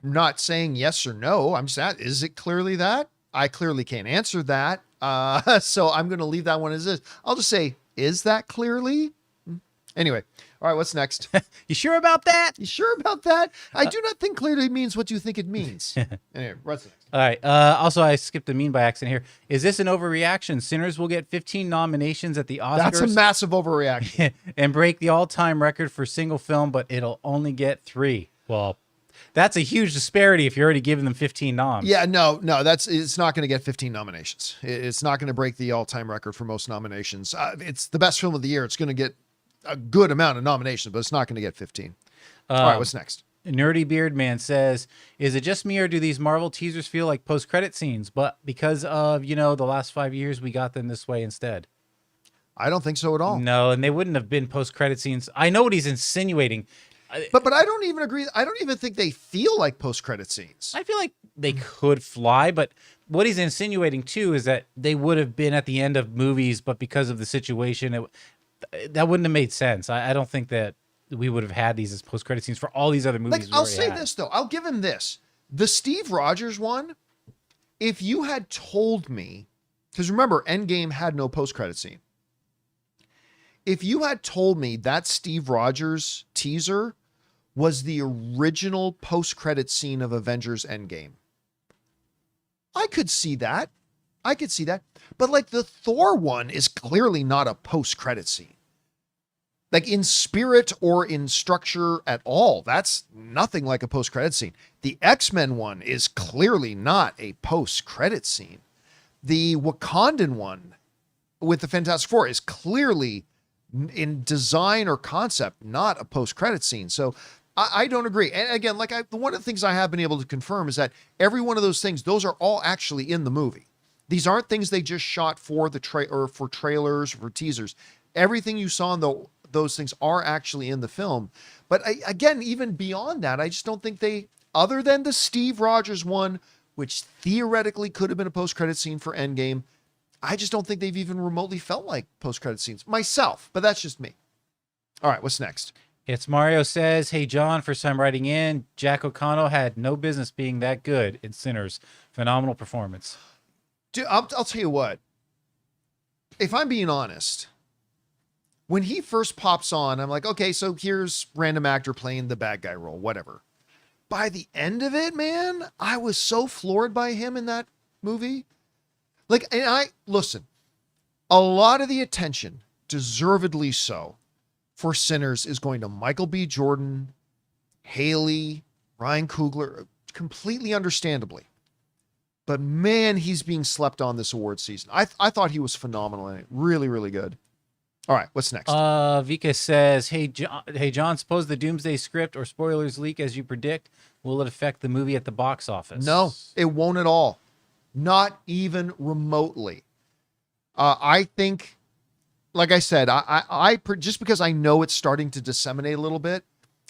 not saying yes or no. I'm just is it clearly that? I clearly can't answer that. So I'm going to leave that one as is. I'll just say, is that clearly? Anyway. All right, what's next? You sure about that? You sure about that? I do not think clearly means what you think it means. Anyway, what's next? All right. Also, I skipped the mean by accident here. Is this an overreaction? Sinners will get 15 nominations at the Oscars. That's a massive overreaction. And break the all-time record for single film, but it'll only get 3. Well, that's a huge disparity if you're already giving them 15 noms. Yeah, no, it's not going to get 15 nominations. It's not going to break the all-time record for most nominations. It's the best film of the year. It's going to get a good amount of nominations, but it's not going to get 15. All right, what's next? Nerdy Beard Man says, is it just me or do these Marvel teasers feel like post-credit scenes? But because of, the last 5 years, we got them this way instead. I don't think so at all. No, and they wouldn't have been post-credit scenes. I know what he's insinuating. But I don't even agree. I don't even think they feel like post-credit scenes. I feel like they could fly, but what he's insinuating too is that they would have been at the end of movies, but because of the situation, that wouldn't have made sense. I don't think that we would have had these as post-credit scenes for all these other movies. Like, I'll say this, though. I'll give him this. The Steve Rogers one, if you had told me, because remember, Endgame had no post-credit scene. If you had told me that Steve Rogers teaser was the original post-credit scene of Avengers Endgame, I could see that. But like the Thor one is clearly not a post-credit scene. Like in spirit or in structure at all. That's nothing like a post-credit scene. The X-Men one is clearly not a post-credit scene. The Wakandan one with the Fantastic Four is clearly in design or concept, not a post-credit scene. So I don't agree. And again, one of the things I have been able to confirm is that every one of those things, those are all actually in the movie. These aren't things they just shot for the for trailers, for teasers. Everything you saw in those things are actually in the film. But again, even beyond that, I just don't think they, other than the Steve Rogers one, which theoretically could have been a post-credit scene for Endgame. I just don't think they've even remotely felt like post-credit scenes myself, but that's just me. All right, what's next? It's Mario says, hey, John, first time writing in. Jack O'Connell had no business being that good in Sinners. Phenomenal performance. Dude, I'll tell you what. If I'm being honest, when he first pops on, I'm like, okay, so here's random actor playing the bad guy role, whatever. By the end of it, man, I was so floored by him in that movie. Like, and listen, a lot of the attention, deservedly so, for Sinners is going to Michael B. Jordan, Haley, Ryan Coogler, completely understandably. But man, he's being slept on this award season. I thought he was phenomenal in it. Really, really good. All right, what's next? Vika says, hey, John, suppose the Doomsday script or spoilers leak as you predict. Will it affect the movie at the box office? No, it won't at all. Not even remotely. I think, like I said, I just because I know it's starting to disseminate a little bit.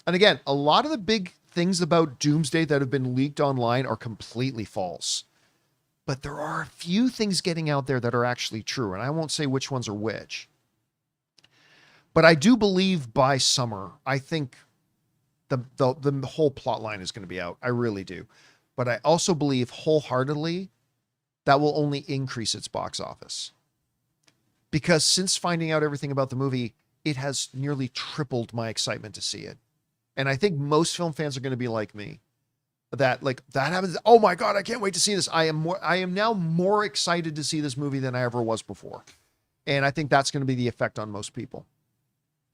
And again, a lot of the big things about Doomsday that have been leaked online are completely false. But there are a few things getting out there that are actually true. And I won't say which ones are which. But I do believe by summer, I think the whole plot line is going to be out. I really do. But I also believe wholeheartedly that will only increase its box office. Because since finding out everything about the movie, it has nearly tripled my excitement to see it. And I think most film fans are going to be like me. That happens. Oh my God, I can't wait to see this. I am now more excited to see this movie than I ever was before. And I think that's going to be the effect on most people.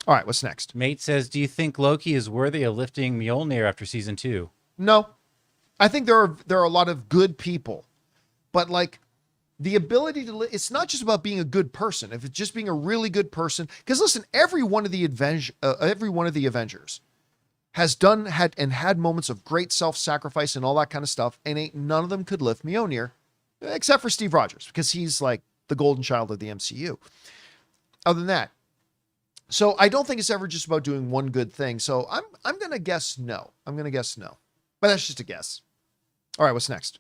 All right, what's next? Mate says, do you think Loki is worthy of lifting Mjolnir after season 2? No. I think there are a lot of good people. But like the ability to it's not just about being a good person. If it's just being a really good person, because listen, every one of the Avengers has had moments of great self-sacrifice and all that kind of stuff, and ain't none of them could lift Mjolnir, except for Steve Rogers, because he's like the golden child of the MCU. Other than that, so I don't think it's ever just about doing one good thing. So I'm gonna guess no. But that's just a guess. All right, what's next?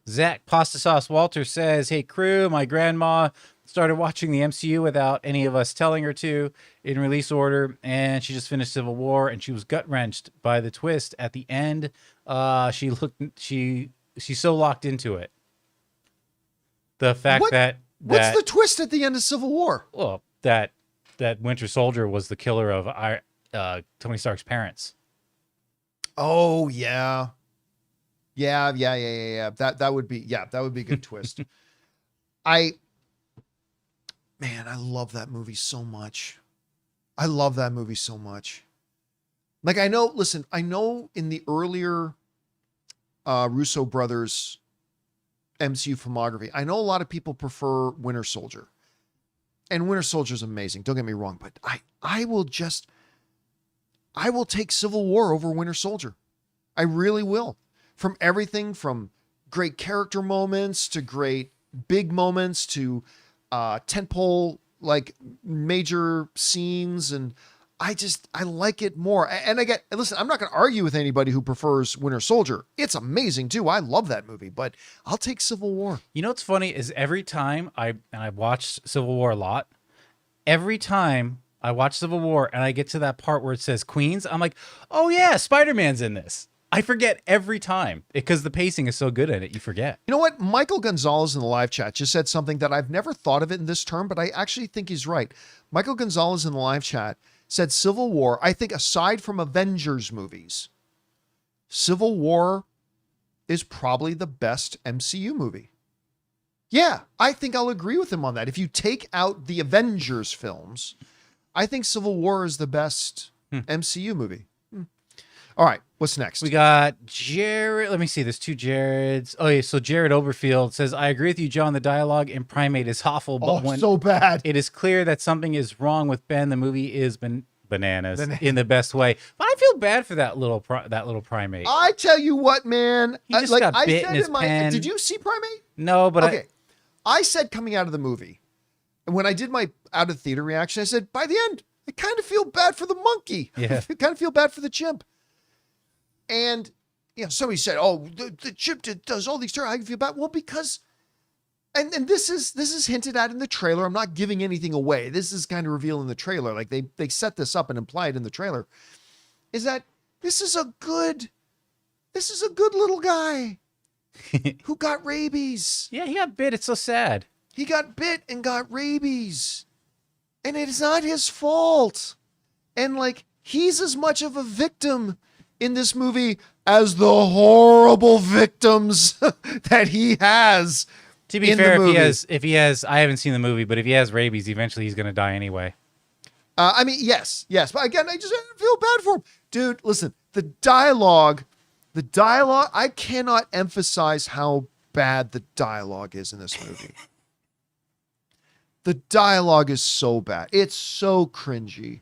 Zach Pasta Sauce Walter says, hey, crew, my grandma started watching the MCU without any of us telling her to in release order, and she just finished Civil War, and she was gut-wrenched by the twist at the end. She's so locked into it. The fact what's the twist at the end of Civil War? Well, that Winter Soldier was the killer of Tony Stark's parents. Oh yeah. Yeah. That would be a good twist. I love that movie so much. Like I know in the earlier Russo brothers MCU filmography, I know a lot of people prefer Winter Soldier. And Winter Soldier is amazing. Don't get me wrong, but I will take Civil War over Winter Soldier. I really will. From everything from great character moments to great big moments to tentpole like major scenes, and I like it more. And listen, I'm not going to argue with anybody who prefers Winter Soldier. It's amazing too. I love that movie, but I'll take Civil War. You know what's funny is every time I watched Civil War a lot, every time I watch Civil War and I get to that part where it says Queens, I'm like, oh yeah, Spider-Man's in this. I forget every time because the pacing is so good in it. You forget. You know what? Michael Gonzalez in the live chat just said something that I've never thought of it in this term, but I actually think he's right. Michael Gonzalez in the live chat said Civil War, I think aside from Avengers movies, Civil War is probably the best MCU movie. Yeah, I think I'll agree with him on that. If you take out the Avengers films, I think Civil War is the best MCU movie. All right, what's next? We got Jared. Let me see. There's two Jareds. Oh, yeah. So Jared Oberfield says, I agree with you, John. The dialogue in Primate is awful, but when so bad. It is clear that something is wrong with Ben, the movie is bananas in the best way. But I feel bad for that little Primate. I tell you what, man. He just got bit in his pen. Did you see Primate? No, but okay. I said coming out of the movie, and when I did my out of theater reaction, I said, by the end, I kind of feel bad for the monkey. Yeah. I kind of feel bad for the chimp. And somebody said, "Oh, the chip does all these terms." I feel bad. Well, because, and this is hinted at in the trailer. I'm not giving anything away. This is kind of revealed in the trailer. Like they set this up and imply it in the trailer. Is that this is a good little guy who got rabies. Yeah, he got bit. It's so sad. He got bit and got rabies. And it is not his fault. And like, he's as much of a victim in this movie as the horrible victims that he has. To be fair, if he has, I haven't seen the movie, but if he has rabies, eventually he's going to die anyway. I mean, yes. But again, I just feel bad for him. Dude, listen, the dialogue, I cannot emphasize how bad the dialogue is in this movie. The dialogue is so bad. It's so cringy.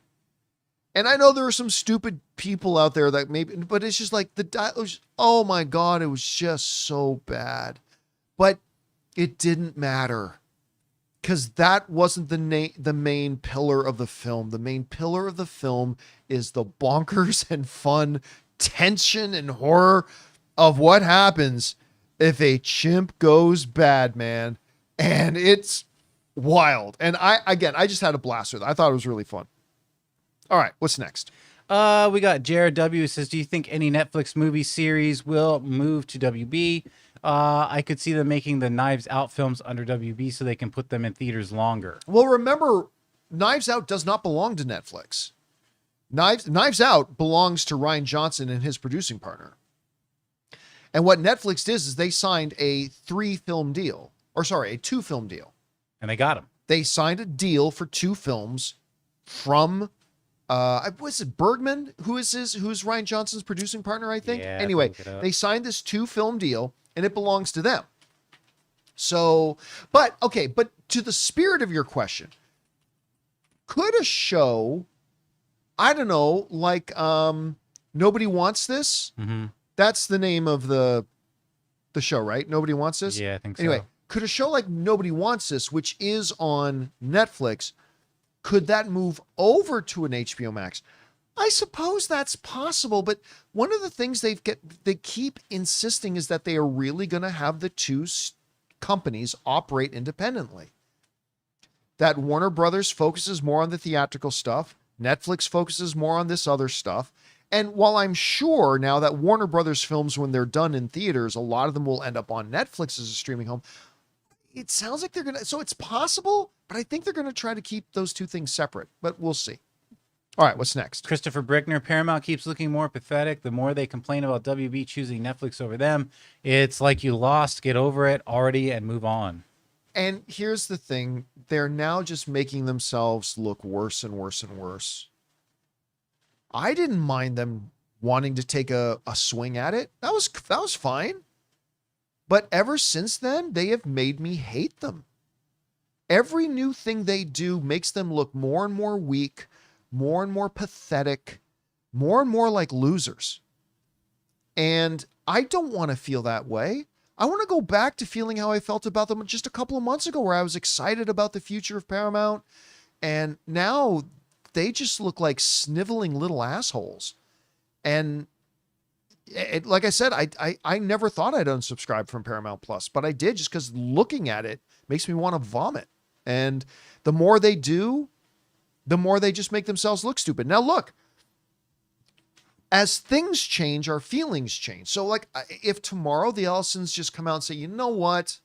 And I know there are some stupid people out there that maybe, but it's just like oh my God, it was just so bad. But it didn't matter. Because that wasn't the main pillar of the film. The main pillar of the film is the bonkers and fun tension and horror of what happens if a chimp goes bad, man. And it's wild. And I just had a blast with it. I thought it was really fun. All right, what's next? We got Jared W. who says, do you think any Netflix movie series will move to WB? I could see them making the Knives Out films under WB so they can put them in theaters longer. Well, remember, Knives Out does not belong to Netflix. Knives Out belongs to Rian Johnson and his producing partner. And what Netflix did is they signed a 2-film deal. And they got him. They signed a deal for 2 films from was it Bergman? Who's Rian Johnson's producing partner, I think? Yeah, anyway, they signed this 2-film deal and it belongs to them. So, but to the spirit of your question, could a show, I don't know, like Nobody Wants This? Mm-hmm. That's the name of the show, right? Nobody Wants This? Yeah, I think so. Anyway, could a show like Nobody Wants This, which is on Netflix, could that move over to an HBO Max? I suppose that's possible, but one of the things they keep insisting is that they are really going to have the 2 companies operate independently. That Warner Brothers focuses more on the theatrical stuff, Netflix focuses more on this other stuff. And while I'm sure now that Warner Brothers films, when they're done in theaters, a lot of them will end up on Netflix as a streaming home. It sounds like they're going to, so it's possible, but I think they're going to try to keep those 2 things separate, but we'll see. All right, what's next? Christopher Brickner, Paramount keeps looking more pathetic. The more they complain about WB choosing Netflix over them, it's like you lost, get over it already and move on. And here's the thing. They're now just making themselves look worse and worse and worse. I didn't mind them wanting to take a swing at it. That was fine. But ever since then, they have made me hate them. Every new thing they do makes them look more and more weak, more and more pathetic, more and more like losers. And I don't want to feel that way. I want to go back to feeling how I felt about them just a couple of months ago, where I was excited about the future of Paramount. And now they just look like sniveling little assholes. And like I said, I never thought I'd unsubscribe from Paramount Plus, but I did, just because looking at it makes me want to vomit. And the more they do, the more they just make themselves look stupid. Now, look, as things change, our feelings change. So, like, if tomorrow the Ellisons just come out and say, you know what?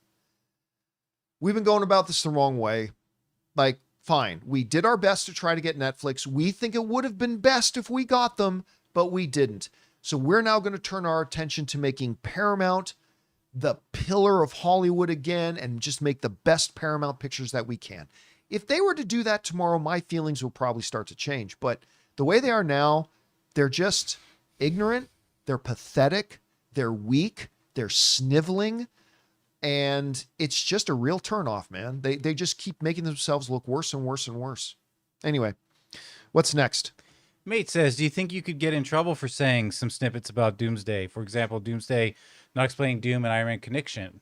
We've been going about this the wrong way. Like, fine. We did our best to try to get Netflix. We think it would have been best if we got them, but we didn't. So we're now going to turn our attention to making Paramount the pillar of Hollywood again and just make the best Paramount pictures that we can. If they were to do that tomorrow, my feelings will probably start to change. But the way they are now, they're just ignorant, they're pathetic, they're weak, they're sniveling, and it's just a real turnoff, man. They just keep making themselves look worse and worse and worse. Anyway, what's next? Mate says, do you think you could get in trouble for saying some snippets about Doomsday? For example, Doomsday not explaining Doom and Iron Connection.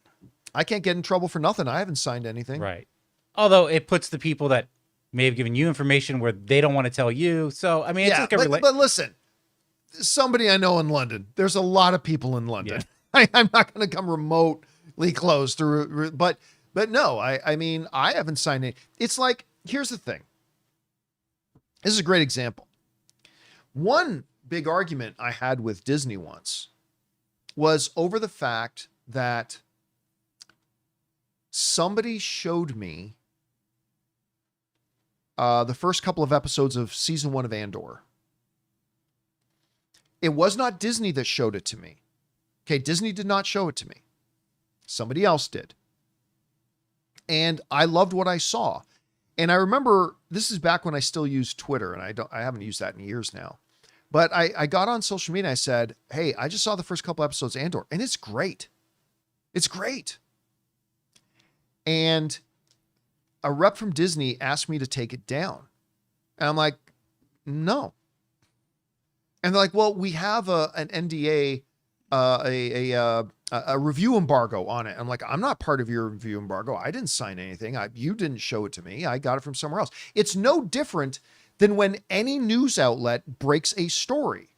I can't get in trouble for nothing. I haven't signed anything. Right. Although it puts the people that may have given you information where they don't want to tell you. So, I mean, it's like a but listen, somebody I know in London. There's a lot of people in London. I'm not going to come remotely close to, but no, I mean, I haven't signed it. It's like, here's the thing. This is a great example. One big argument I had with Disney once was over the fact that somebody showed me the first couple of episodes of season 1 of Andor. It was not Disney that showed it to me. Okay, Disney did not show it to me. Somebody else did. And I loved what I saw. And I remember, this is back when I still used Twitter, and I haven't used that in years now. But I got on social media and I said, hey, I just saw the first couple episodes of Andor, and it's great. It's great. And a rep from Disney asked me to take it down. And I'm like, no. And they're like, well, we have an NDA, a review embargo on it. I'm like, I'm not part of your review embargo. I didn't sign anything. You didn't show it to me. I got it from somewhere else. It's no different than when any news outlet breaks a story.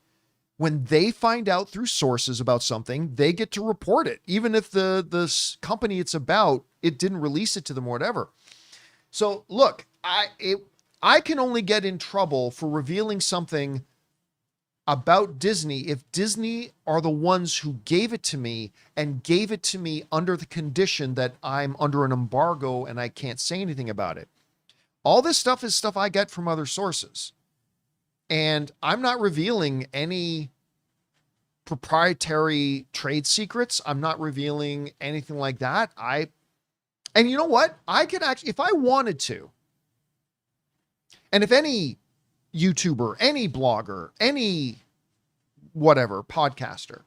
When they find out through sources about something, they get to report it. Even if the company it's about, it didn't release it to them or whatever. So look, I can only get in trouble for revealing something about Disney if Disney are the ones who gave it to me and gave it to me under the condition that I'm under an embargo and I can't say anything about it. All this stuff is stuff I get from other sources. And I'm not revealing any proprietary trade secrets. I'm not revealing anything like that. And you know what? I could actually, if I wanted to, and if any YouTuber, any blogger, any whatever podcaster,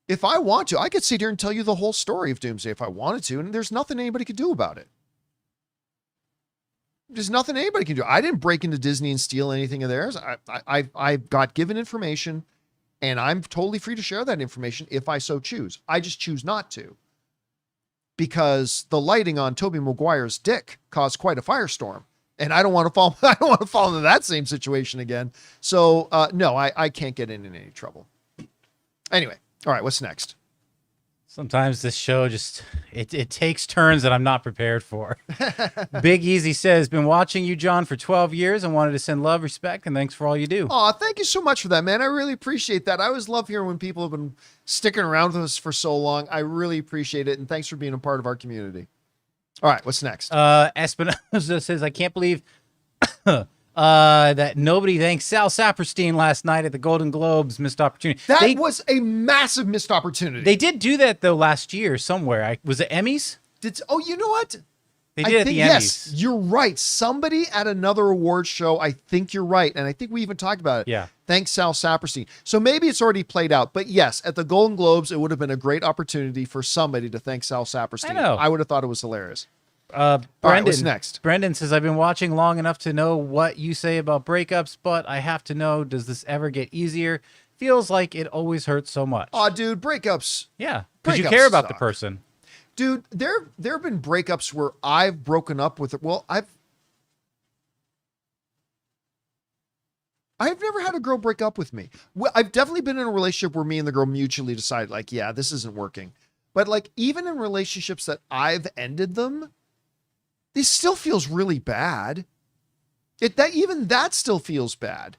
if I want to, I could sit here and tell you the whole story of Doomsday if I wanted to, and there's nothing anybody could do about it. There's nothing anybody can do. I didn't break into Disney and steal anything of theirs. I got given information, and I'm totally free to share that information if I so choose. I just choose not to, because the lighting on Tobey Maguire's dick caused quite a firestorm. And I don't want to fall. I don't want to fall into that same situation again. So no, I can't get in any trouble. Anyway, all right. What's next? Sometimes this show just it takes turns that I'm not prepared for. Big Easy says, been watching you, John, for 12 years and wanted to send love, respect, and thanks for all you do. Oh, thank you so much for that, man. I really appreciate that. I always love hearing when people have been sticking around with us for so long. I really appreciate it, and thanks for being a part of our community. All right, what's next? Espinoza says, I can't believe that nobody thanked Sal Saperstein last night at the Golden Globes. Missed opportunity. That was a massive missed opportunity. They did do that, though, last year somewhere. Was it Emmys? You know what? They did at the Emmys. Yes, you're right. Somebody at another awards show, I think you're right. And I think we even talked about it. Yeah. Thanks, Sal Saperstein. So maybe it's already played out. But yes, at the Golden Globes, it would have been a great opportunity for somebody to thank Sal Saperstein. I know. I would have thought it was hilarious. Brendan, All right, what's next? Brendan says, I've been watching long enough to know what you say about breakups, but I have to know, does this ever get easier? Feels like it always hurts so much. Oh, dude, breakups. Yeah, because you Breakups care about the suck. person. Dude, there have been breakups where I've broken up with it. Well, I've never had a girl break up with me. Well, I've definitely been in a relationship where me and the girl mutually decided, like, yeah, this isn't working. But like, even in relationships that I've ended them, this still feels really bad. Even that still feels bad.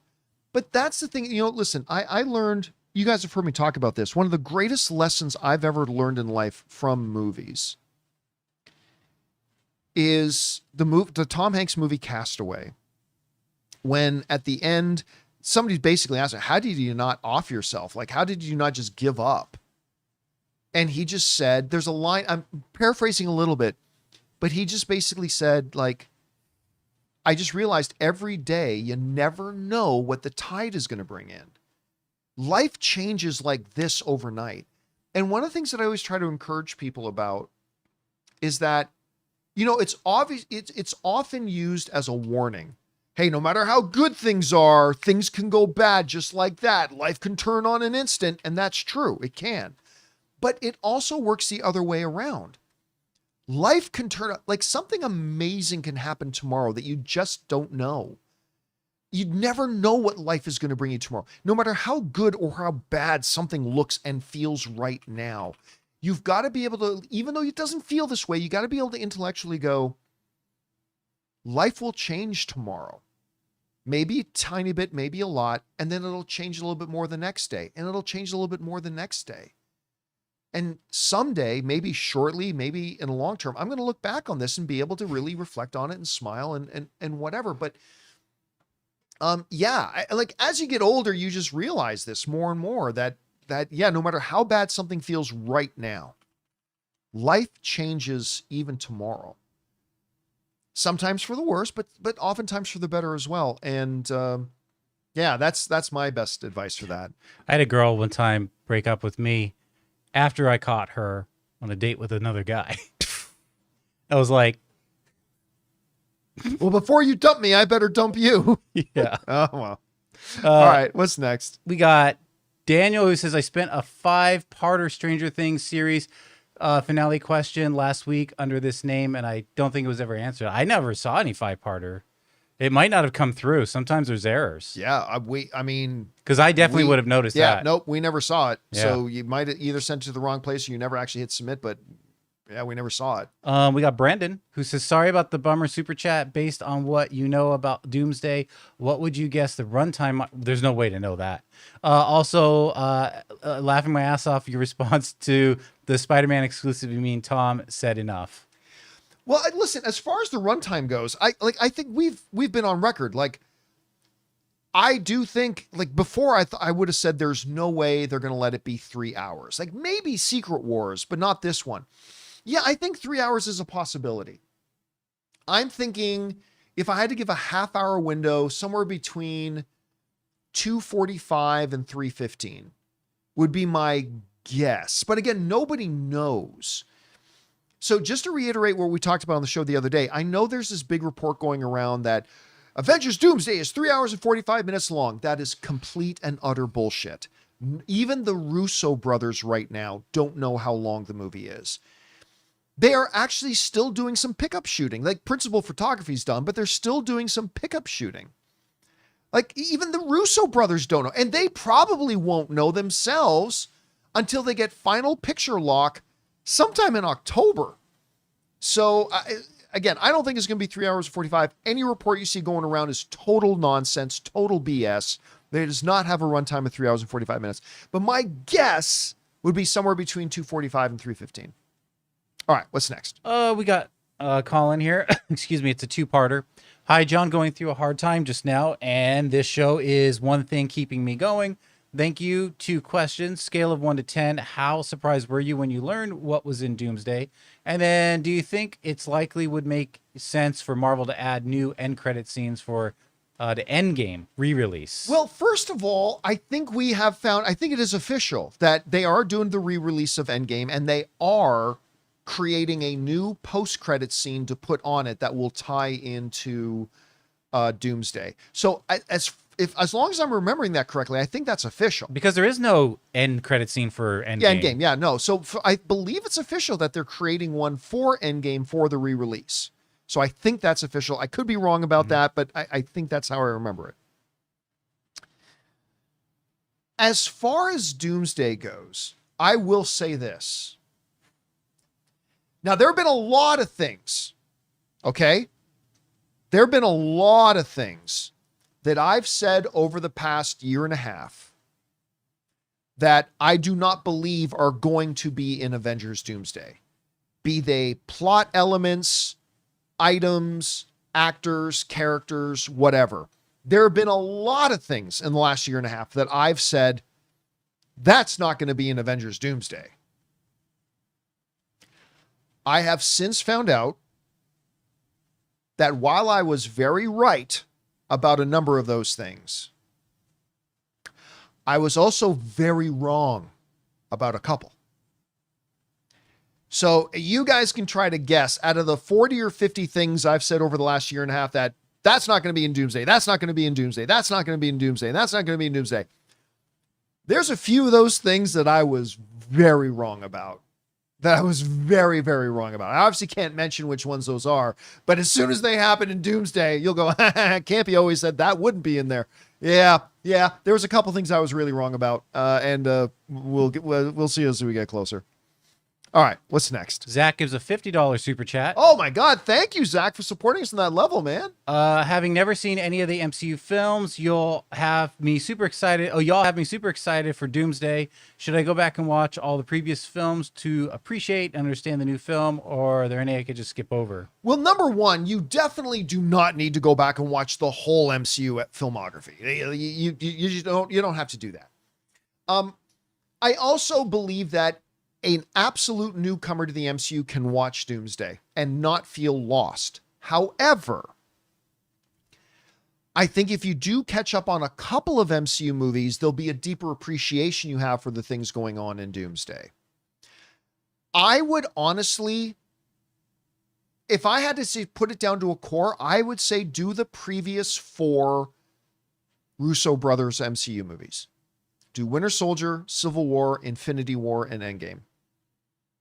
But that's the thing, listen, I learned, you guys have heard me talk about this. One of the greatest lessons I've ever learned in life from movies is the Tom Hanks movie Castaway. When at the end, somebody basically asked him, how did you not off yourself? Like, how did you not just give up? And he just said, there's a line, I'm paraphrasing a little bit, but he just basically said, like, I just realized every day you never know what the tide is going to bring in. Life changes like this overnight. And one of the things that I always try to encourage people about is that, it's obvious, it's often used as a warning. Hey, no matter how good things are, things can go bad just like that. Life can turn on an instant, and that's true. It can. But it also works the other way around. Life can turn out, like something amazing can happen tomorrow that you just don't know. you never know what life is going to bring you tomorrow. No matter how good or how bad something looks and feels right now, you've got to be able to, even though it doesn't feel this way, you got to be able to intellectually go, life will change tomorrow. Maybe a tiny bit, maybe a lot, and then it'll change a little bit more the next day, and it'll change a little bit more the next day. And someday, maybe shortly, maybe in the long term, I'm going to look back on this and be able to really reflect on it and smile and whatever. But like as you get older, you just realize this more and more that no matter how bad something feels right now, life changes even tomorrow. Sometimes for the worse, but oftentimes for the better as well. And that's my best advice for that. I had a girl one time break up with me after I caught her on a date with another guy. I was like, well, before you dump me, I better dump you. yeah. Oh, well. All right. What's next? We got Daniel, who says, I spent a 5-parter Stranger Things series finale question last week under this name, and I don't think it was ever answered. I never saw any 5-parter. It might not have come through. Sometimes there's errors. Yeah, because I definitely would have noticed that. Yeah, nope, we never saw it. Yeah. So you might have either sent it to the wrong place or you never actually hit submit, but yeah, we never saw it. We got Brandon, who says, sorry about the bummer super chat. Based on what you know about Doomsday, what would you guess the runtime? There's no way to know that. Also, laughing my ass off your response to the Spider-Man exclusive. You mean Tom said enough? Well, listen, as far as the runtime goes, I think we've been on record. Like, I do think, like, before I would have said there's no way they're going to let it be 3 hours. Like, maybe Secret Wars, but not this one. Yeah, I think 3 hours is a possibility. I'm thinking if I had to give a half-hour window, somewhere between 2:45 and 3:15 would be my guess. But again, nobody knows. So just to reiterate what we talked about on the show the other day, I know there's this big report going around that Avengers Doomsday is 3 hours and 45 minutes long. That is complete and utter bullshit. Even the Russo brothers right now don't know how long the movie is. They are actually still doing some pickup shooting. Like, principal photography's done, but they're still doing some pickup shooting. Like, even the Russo brothers don't know. And they probably won't know themselves until they get final picture lock sometime in October. So, again, I don't think it's going to be 3 hours and 45. Any report you see going around is total nonsense, total BS. It does not have a runtime of 3 hours and 45 minutes. But my guess would be somewhere between 2:45 and 3:15. All right, what's next? We got Colin here. Excuse me, it's a 2-parter. Hi, John, going through a hard time just now, and this show is one thing keeping me going. Thank you. 2 questions. Scale of 1 to 10. How surprised were you when you learned what was in Doomsday? And then, do you think it's likely would make sense for Marvel to add new end credit scenes for the Endgame re-release? Well, first of all, I think it is official that they are doing the re-release of Endgame, and they are creating a new post-credit scene to put on it that will tie into Doomsday. So as long as I'm remembering that correctly, I think that's official. Because there is no end credit scene for Endgame. Yeah, Endgame. Yeah, no. So I believe it's official that they're creating one for Endgame for the re-release. So I think that's official. I could be wrong about that, but I think that's how I remember it. As far as Doomsday goes, I will say this. Now, there have been a lot of things, okay? There have been a lot of things that I've said over the past year and a half that I do not believe are going to be in Avengers Doomsday. Be they plot elements, items, actors, characters, whatever. There have been a lot of things in the last year and a half that I've said, that's not going to be in Avengers Doomsday. I have since found out that while I was very right about a number of those things, I was also very wrong about a couple. So you guys can try to guess out of the 40 or 50 things I've said over the last year and a half that that's not going to be in Doomsday. That's not going to be in Doomsday. That's not going to be in Doomsday. That's not going to be in Doomsday. There's a few of those things that I was very wrong about. that I was very, very wrong about. I obviously can't mention which ones those are, but as soon as they happen in Doomsday, you'll go, Campea always said that wouldn't be in there. Yeah. There was a couple things I was really wrong about, and we'll see as we get closer. All right, what's next? Zach gives a $50 super chat. Oh my God, thank you, Zach, for supporting us on that level, man. Having never seen any of the MCU films, y'all have me super excited for Doomsday. Should I go back and watch all the previous films to appreciate and understand the new film, or are there any I could just skip over? Well, number one, you definitely do not need to go back and watch the whole MCU filmography. You don't have to do that. I also believe that an absolute newcomer to the MCU can watch Doomsday and not feel lost. However, I think if you do catch up on a couple of MCU movies, there'll be a deeper appreciation you have for the things going on in Doomsday. I would honestly, if I had to put it down to a core, I would say do the previous 4 Russo brothers MCU movies. Do Winter Soldier, Civil War, Infinity War, and Endgame.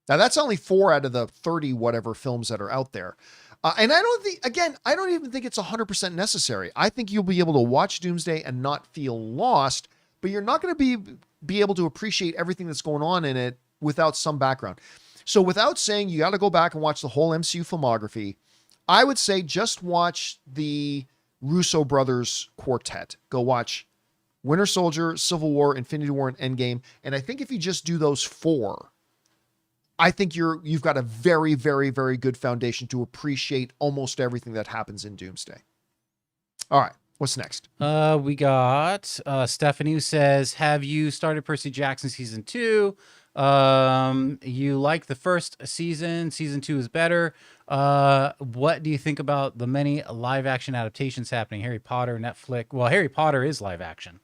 Now, that's only 4 out of the 30 whatever films that are out there. And I don't even think it's 100% necessary. I think you'll be able to watch Doomsday and not feel lost, but you're not going to be able to appreciate everything that's going on in it without some background. So without saying you got to go back and watch the whole MCU filmography, I would say just watch the Russo brothers quartet. Go watch Winter Soldier, Civil War, Infinity War, and Endgame. And I think if you just do those 4, I think you've got a very, very, very good foundation to appreciate almost everything that happens in Doomsday. All right, what's next? We got Stephanie, who says, have you started Percy Jackson season 2? You like the first season. Season 2 is better. What do you think about the many live action adaptations happening? Harry Potter, Netflix. Well, Harry Potter is live action.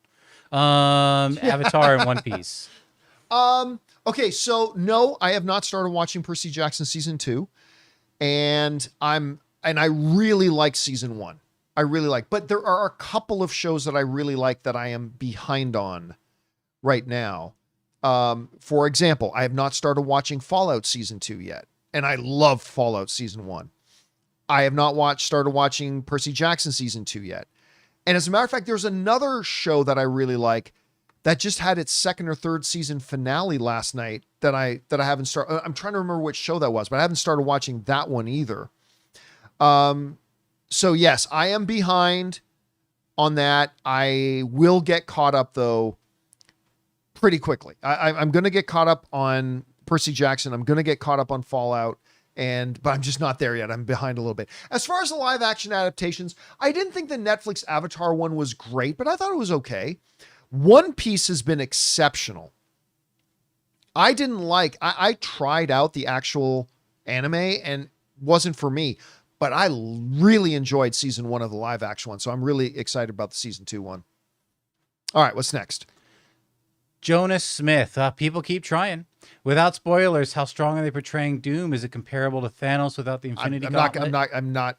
Avatar and One Piece. Okay, so no, I have not started watching Percy Jackson season 2, and I really like season 1. I really like, but there are a couple of shows that I really like that I am behind on right now. For example, I have not started watching Fallout season 2 yet, and I love Fallout season 1. I have not started watching Percy Jackson season 2 yet. And as a matter of fact, there's another show that I really like that just had its 2nd or 3rd season finale last night that I haven't started. I'm trying to remember which show that was, but I haven't started watching that one either. So yes, I am behind on that. I will get caught up though pretty quickly. I'm going to get caught up on Percy Jackson. I'm going to get caught up on Fallout, but I'm just not there yet. I'm behind a little bit. As far as the live action adaptations, I didn't think the Netflix Avatar one was great, but I thought it was okay. One Piece has been exceptional. I tried out the actual anime and wasn't for me, but I really enjoyed season 1 of the live action one. So I'm really excited about the season 2 one. All right, what's next? Jonas Smith. People keep trying. Without spoilers, how strong are they portraying Doom? Is it comparable to Thanos without the Infinity Gauntlet?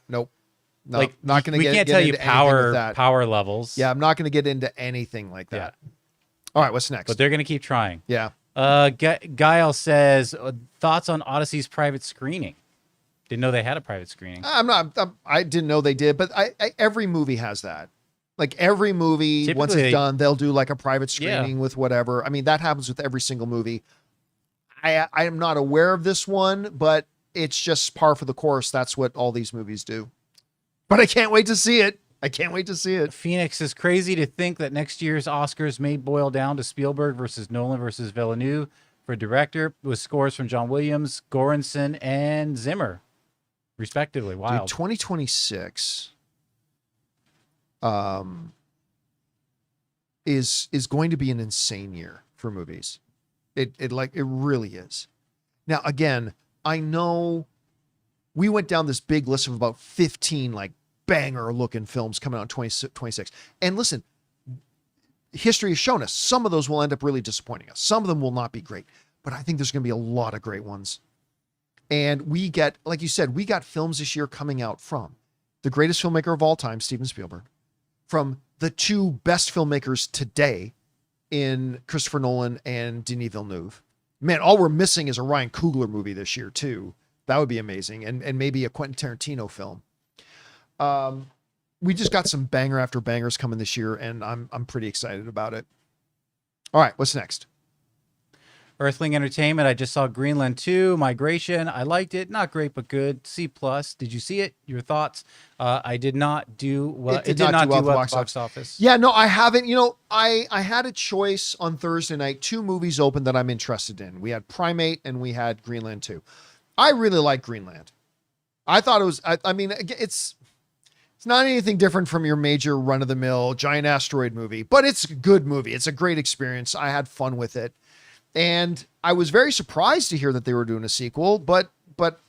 Nope. No, like, not going to we get. We can't tell you power levels. Yeah, I'm not going to get into anything like that. Yeah. All right, what's next? But they're going to keep trying. Yeah. Gail says, thoughts on Odyssey's private screening. Didn't know they had a private screening. I didn't know they did, but every movie has that. Like every movie, typically, once it's done, they'll do like a private screening with whatever. I mean, that happens with every single movie. I am not aware of this one, but it's just par for the course. That's what all these movies do. But I can't wait to see it. Phoenix is crazy to think that next year's Oscars may boil down to Spielberg versus Nolan versus Villeneuve for director, with scores from John Williams, Göransson, and Zimmer, respectively. Wild. Dude, 2026 is going to be an insane year for movies. It really is. Now, again, I know we went down this big list of about 15 like banger looking films coming out in 2026. And listen, history has shown us some of those will end up really disappointing us. Some of them will not be great, but I think there's going to be a lot of great ones. And we get, like you said, we got films this year coming out from the greatest filmmaker of all time, Steven Spielberg, from the 2 best filmmakers today in Christopher Nolan and Denis Villeneuve. Man, all we're missing is a Ryan Coogler movie this year too. That would be amazing, and maybe a Quentin Tarantino film. We just got some banger after bangers coming this year, and I'm pretty excited about it. All right, what's next? Earthling Entertainment. I just saw Greenland 2, Migration. I liked it. Not great, but good. C+. Did you see it? Your thoughts? I did not do well. It did not do well at the box office. Yeah, no, I haven't. You know, I had a choice on Thursday night. 2 movies open that I'm interested in. We had Primate and we had Greenland 2. I really like Greenland. I thought it was, I mean, it's not anything different from your major run-of-the-mill giant asteroid movie, but it's a good movie. It's a great experience. I had fun with it. And I was very surprised to hear that they were doing a sequel, but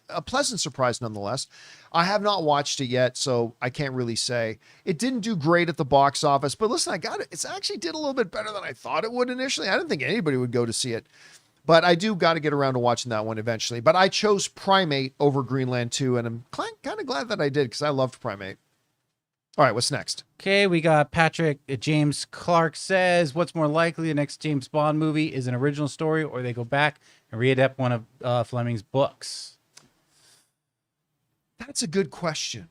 a pleasant surprise nonetheless. I have not watched it yet, so I can't really say. It didn't do great at the box office, but listen, I got it. It's actually did a little bit better than I thought it would initially. I didn't think anybody would go to see it, but I do got to get around to watching that one eventually. But I chose Primate over Greenland 2, and I'm kind of glad that I did because I loved Primate. All right, what's next? Okay, we got Patrick James Clark says, what's more likely, the next James Bond movie is an original story or they go back and readapt one of Fleming's books? That's a good question.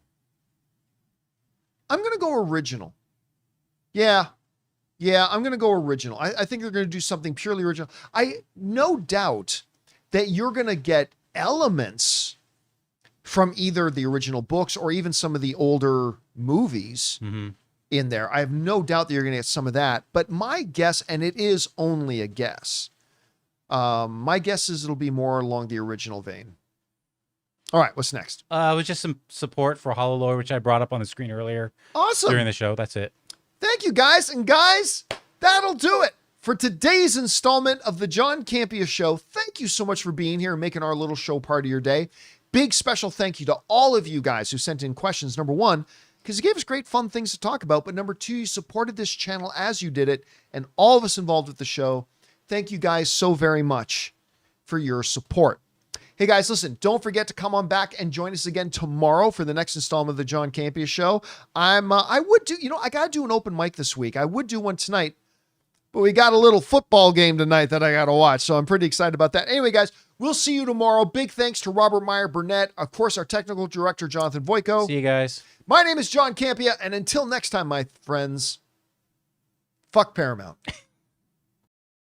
I'm going to go original. Yeah, I'm going to go original. I think they're going to do something purely original. No doubt that you're going to get elements from either the original books or even some of the older movies in there. I have no doubt that you're going to get some of that. But my guess, and it is only a guess, my guess is it'll be more along the original vein. All right, what's next? It was just some support for HoloLore, which I brought up on the screen earlier. Awesome. During the show. That's it. Thank you, guys. And guys, that'll do it for today's installment of the John Campea Show. Thank you so much for being here and making our little show part of your day. Big special thank you to all of you guys who sent in questions. Number one, because you gave us great fun things to talk about. But number two, you supported this channel as you did it. And all of us involved with the show. Thank you guys so very much for your support. Hey guys, listen, don't forget to come on back and join us again tomorrow for the next installment of the John Campea Show. I got to do an open mic this week. I would do one tonight, but we got a little football game tonight that I got to watch. So I'm pretty excited about that. Anyway, guys, we'll see you tomorrow. Big thanks to Robert Meyer Burnett. Of course, our technical director, Jonathan Voico. See you guys. My name is John Campea. And until next time, my friends, fuck Paramount.